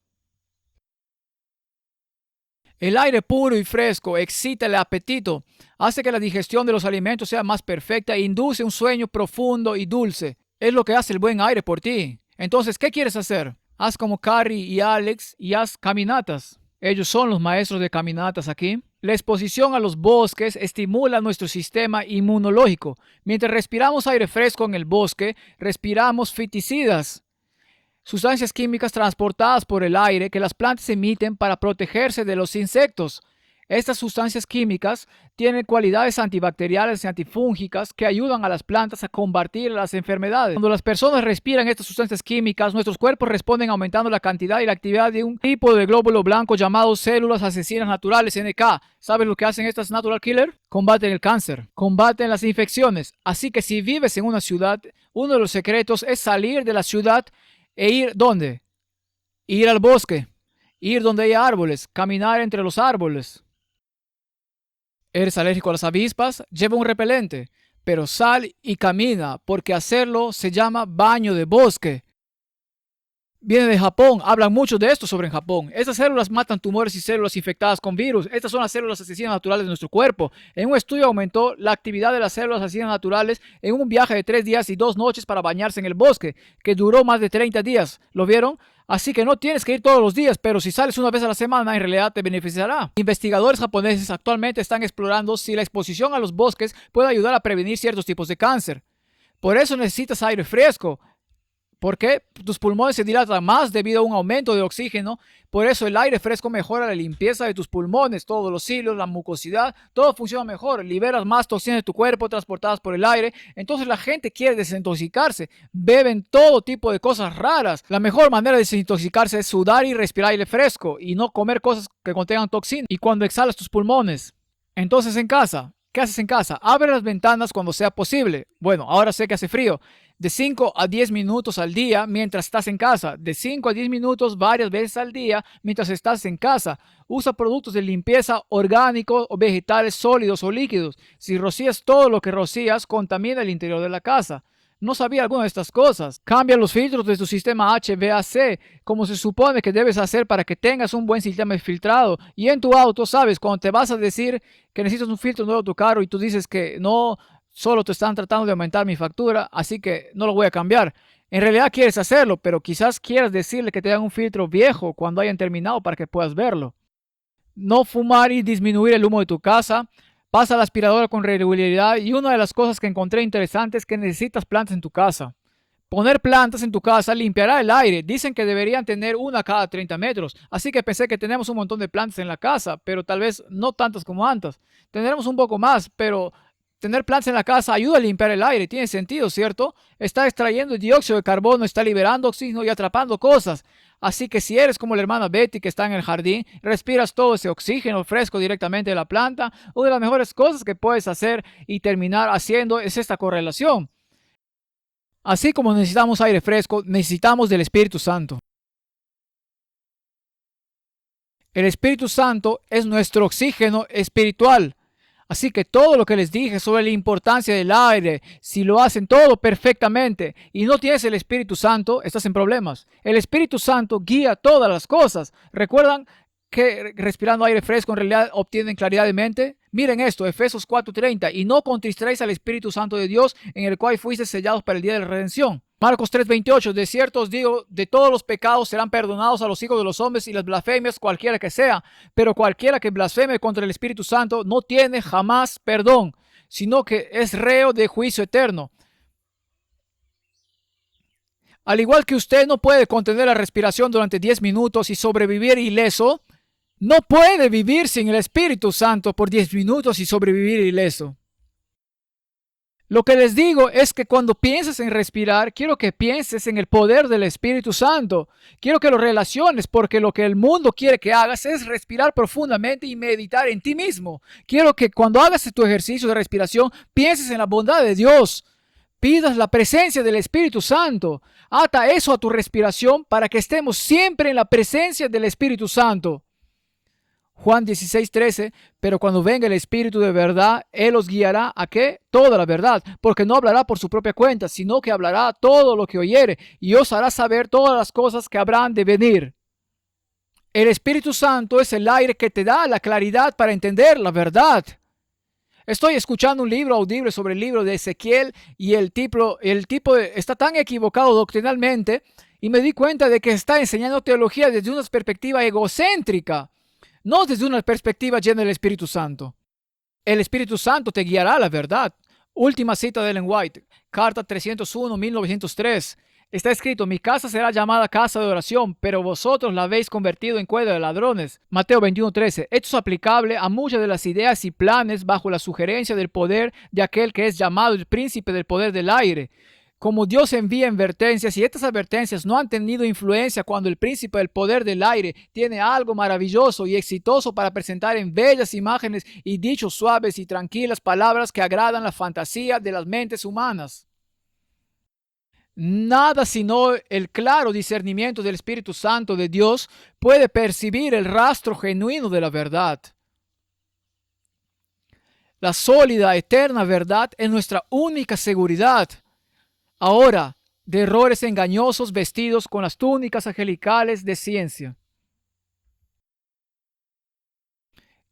El aire puro y fresco excita el apetito, hace que la digestión de los alimentos sea más perfecta e induce un sueño profundo y dulce. Es lo que hace el buen aire por ti. Entonces, ¿qué quieres hacer? Haz como Carrie y Alex y haz caminatas. Ellos son los maestros de caminatas aquí. La exposición a los bosques estimula nuestro sistema inmunológico. Mientras respiramos aire fresco en el bosque, respiramos fiticidas, sustancias químicas transportadas por el aire que las plantas emiten para protegerse de los insectos. Estas sustancias químicas tienen cualidades antibacteriales y antifúngicas que ayudan a las plantas a combatir las enfermedades. Cuando las personas respiran estas sustancias químicas, nuestros cuerpos responden aumentando la cantidad y la actividad de un tipo de glóbulo blanco llamado células asesinas naturales, NK. ¿Sabes lo que hacen estas natural killer? Combaten el cáncer, combaten las infecciones. Así que si vives en una ciudad, uno de los secretos es salir de la ciudad e ir ¿dónde? Ir al bosque, ir donde hay árboles, caminar entre los árboles. ¿Eres alérgico a las avispas? Lleva un repelente, pero sal y camina, porque hacerlo se llama baño de bosque. Viene de Japón, hablan mucho de esto sobre en Japón. Estas células matan tumores y células infectadas con virus. Estas son las células asesinas naturales de nuestro cuerpo. En un estudio aumentó la actividad de las células asesinas naturales en un viaje de 3 días y 2 noches para bañarse en el bosque, que duró más de 30 días. ¿Lo vieron? Así que no tienes que ir todos los días, pero si sales una vez a la semana, en realidad te beneficiará. Investigadores japoneses actualmente están explorando si la exposición a los bosques puede ayudar a prevenir ciertos tipos de cáncer. Por eso necesitas aire fresco. ¿Por qué? Tus pulmones se dilatan más debido a un aumento de oxígeno. Por eso el aire fresco mejora la limpieza de tus pulmones, todos los hilos, la mucosidad, todo funciona mejor. Liberas más toxinas de tu cuerpo transportadas por el aire. Entonces la gente quiere desintoxicarse. Beben todo tipo de cosas raras. La mejor manera de desintoxicarse es sudar y respirar aire fresco y no comer cosas que contengan toxinas. Y cuando exhalas tus pulmones. Entonces en casa, ¿qué haces en casa? Abre las ventanas cuando sea posible. Bueno, ahora sé que hace frío. De 5 a 10 minutos al día mientras estás en casa. De 5 a 10 minutos varias veces al día mientras estás en casa. Usa productos de limpieza orgánicos o vegetales sólidos o líquidos. Si rocías todo lo que rocías, contamina el interior de la casa. No sabía alguna de estas cosas. Cambia los filtros de tu sistema HVAC, como se supone que debes hacer para que tengas un buen sistema de filtrado. Y en tu auto, sabes, cuando te vas a decir que necesitas un filtro nuevo a tu carro y tú dices que no, solo te están tratando de aumentar mi factura, así que no lo voy a cambiar. En realidad quieres hacerlo, pero quizás quieras decirle que te dan un filtro viejo cuando hayan terminado para que puedas verlo. No fumar y disminuir el humo de tu casa. Pasa la aspiradora con regularidad y una de las cosas que encontré interesante es que necesitas plantas en tu casa. Poner plantas en tu casa limpiará el aire. Dicen que deberían tener una cada 30 metros. Así que pensé que tenemos un montón de plantas en la casa, pero tal vez no tantas como antes. Tendremos un poco más, pero tener plantas en la casa ayuda a limpiar el aire. Tiene sentido, ¿cierto? Está extrayendo dióxido de carbono, está liberando oxígeno y atrapando cosas. Así que si eres como la hermana Betty que está en el jardín, respiras todo ese oxígeno fresco directamente de la planta, una de las mejores cosas que puedes hacer y terminar haciendo es esta correlación. Así como necesitamos aire fresco, necesitamos del Espíritu Santo. El Espíritu Santo es nuestro oxígeno espiritual. Así que todo lo que les dije sobre la importancia del aire, si lo hacen todo perfectamente y no tienes el Espíritu Santo, estás en problemas. El Espíritu Santo guía todas las cosas. ¿Recuerdan que respirando aire fresco en realidad obtienen claridad de mente? Miren esto, Efesios 4:30, y no contristeis al Espíritu Santo de Dios, en el cual fuisteis sellados para el día de la redención. Marcos 3:28, de cierto os digo, de todos los pecados serán perdonados a los hijos de los hombres y las blasfemias cualquiera que sea, pero cualquiera que blasfeme contra el Espíritu Santo no tiene jamás perdón, sino que es reo de juicio eterno. Al igual que usted no puede contener la respiración durante 10 minutos y sobrevivir ileso, no puede vivir sin el Espíritu Santo por 10 minutos y sobrevivir ileso. Lo que les digo es que cuando pienses en respirar, quiero que pienses en el poder del Espíritu Santo. Quiero que lo relaciones porque lo que el mundo quiere que hagas es respirar profundamente y meditar en ti mismo. Quiero que cuando hagas tu ejercicio de respiración, pienses en la bondad de Dios. Pidas la presencia del Espíritu Santo. Ata eso a tu respiración para que estemos siempre en la presencia del Espíritu Santo. Juan 16:13, pero cuando venga el Espíritu de verdad, Él os guiará ¿a qué? Toda la verdad, porque no hablará por su propia cuenta, sino que hablará todo lo que oyere y os hará saber todas las cosas que habrán de venir. El Espíritu Santo es el aire que te da la claridad para entender la verdad. Estoy escuchando un libro audible sobre el libro de Ezequiel y el tipo está tan equivocado doctrinalmente y me di cuenta de que está enseñando teología desde una perspectiva egocéntrica, no desde una perspectiva llena del Espíritu Santo. El Espíritu Santo te guiará a la verdad. Última cita de Ellen White, carta 301, 1903. Está escrito, mi casa será llamada casa de oración, pero vosotros la habéis convertido en cueva de ladrones. Mateo 21:13. Esto es aplicable a muchas de las ideas y planes bajo la sugerencia del poder de aquel que es llamado el príncipe del poder del aire. Como Dios envía advertencias y estas advertencias no han tenido influencia cuando el príncipe del poder del aire tiene algo maravilloso y exitoso para presentar en bellas imágenes y dichos suaves y tranquilas palabras que agradan la fantasía de las mentes humanas. Nada sino el claro discernimiento del Espíritu Santo de Dios puede percibir el rastro genuino de la verdad. La sólida, eterna verdad es nuestra única seguridad. Ahora, de errores engañosos vestidos con las túnicas angelicales de ciencia.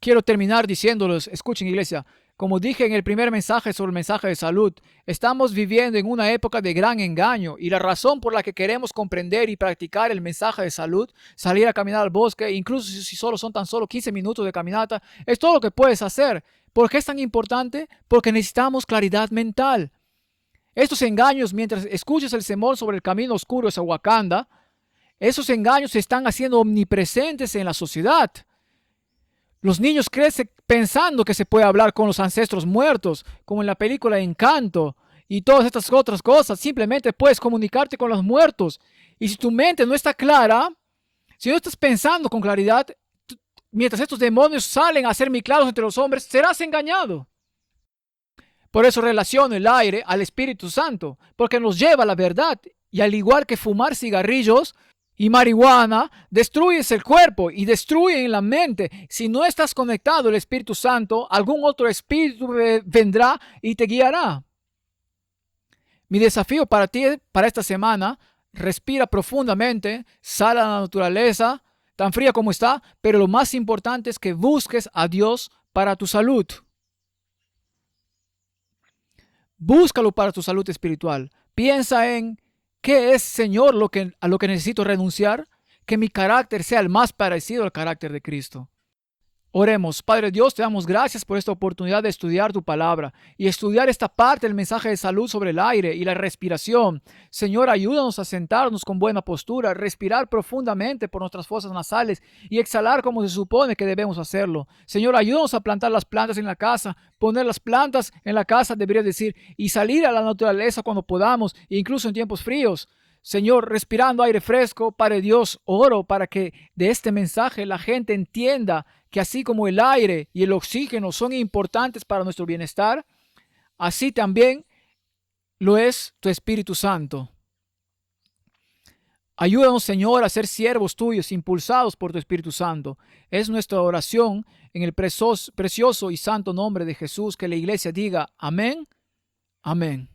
Quiero terminar diciéndoles, escuchen iglesia, como dije en el primer mensaje sobre el mensaje de salud, estamos viviendo en una época de gran engaño y la razón por la que queremos comprender y practicar el mensaje de salud, salir a caminar al bosque, incluso si solo son tan solo 15 minutos de caminata, es todo lo que puedes hacer. ¿Por qué es tan importante? Porque necesitamos claridad mental. Estos engaños, mientras escuchas el sermón sobre el camino oscuro hacia Wakanda, esos engaños se están haciendo omnipresentes en la sociedad. Los niños crecen pensando que se puede hablar con los ancestros muertos, como en la película Encanto, y todas estas otras cosas. Simplemente puedes comunicarte con los muertos. Y si tu mente no está clara, si no estás pensando con claridad, mientras estos demonios salen a ser mezclados entre los hombres, serás engañado. Por eso relaciono el aire al Espíritu Santo, porque nos lleva a la verdad. Y al igual que fumar cigarrillos y marihuana, destruyes el cuerpo y destruyen la mente. Si no estás conectado al Espíritu Santo, algún otro espíritu vendrá y te guiará. Mi desafío para ti, para esta semana, respira profundamente, sal a la naturaleza, tan fría como está, pero lo más importante es que busques a Dios para tu salud. Búscalo para tu salud espiritual. Piensa en ¿qué es, Señor, a lo que necesito renunciar? Que mi carácter sea el más parecido al carácter de Cristo. Oremos. Padre Dios, te damos gracias por esta oportunidad de estudiar tu palabra y estudiar esta parte del mensaje de salud sobre el aire y la respiración. Señor, ayúdanos a sentarnos con buena postura, respirar profundamente por nuestras fosas nasales y exhalar como se supone que debemos hacerlo. Señor, ayúdanos a plantar las plantas en la casa, poner las plantas en la casa, debería decir, y salir a la naturaleza cuando podamos, incluso en tiempos fríos. Señor, respirando aire fresco, Padre Dios, oro para que de este mensaje la gente entienda que así como el aire y el oxígeno son importantes para nuestro bienestar, así también lo es tu Espíritu Santo. Ayúdanos, Señor, a ser siervos tuyos, impulsados por tu Espíritu Santo. Es nuestra oración en el precioso y santo nombre de Jesús, que la iglesia diga amén, amén.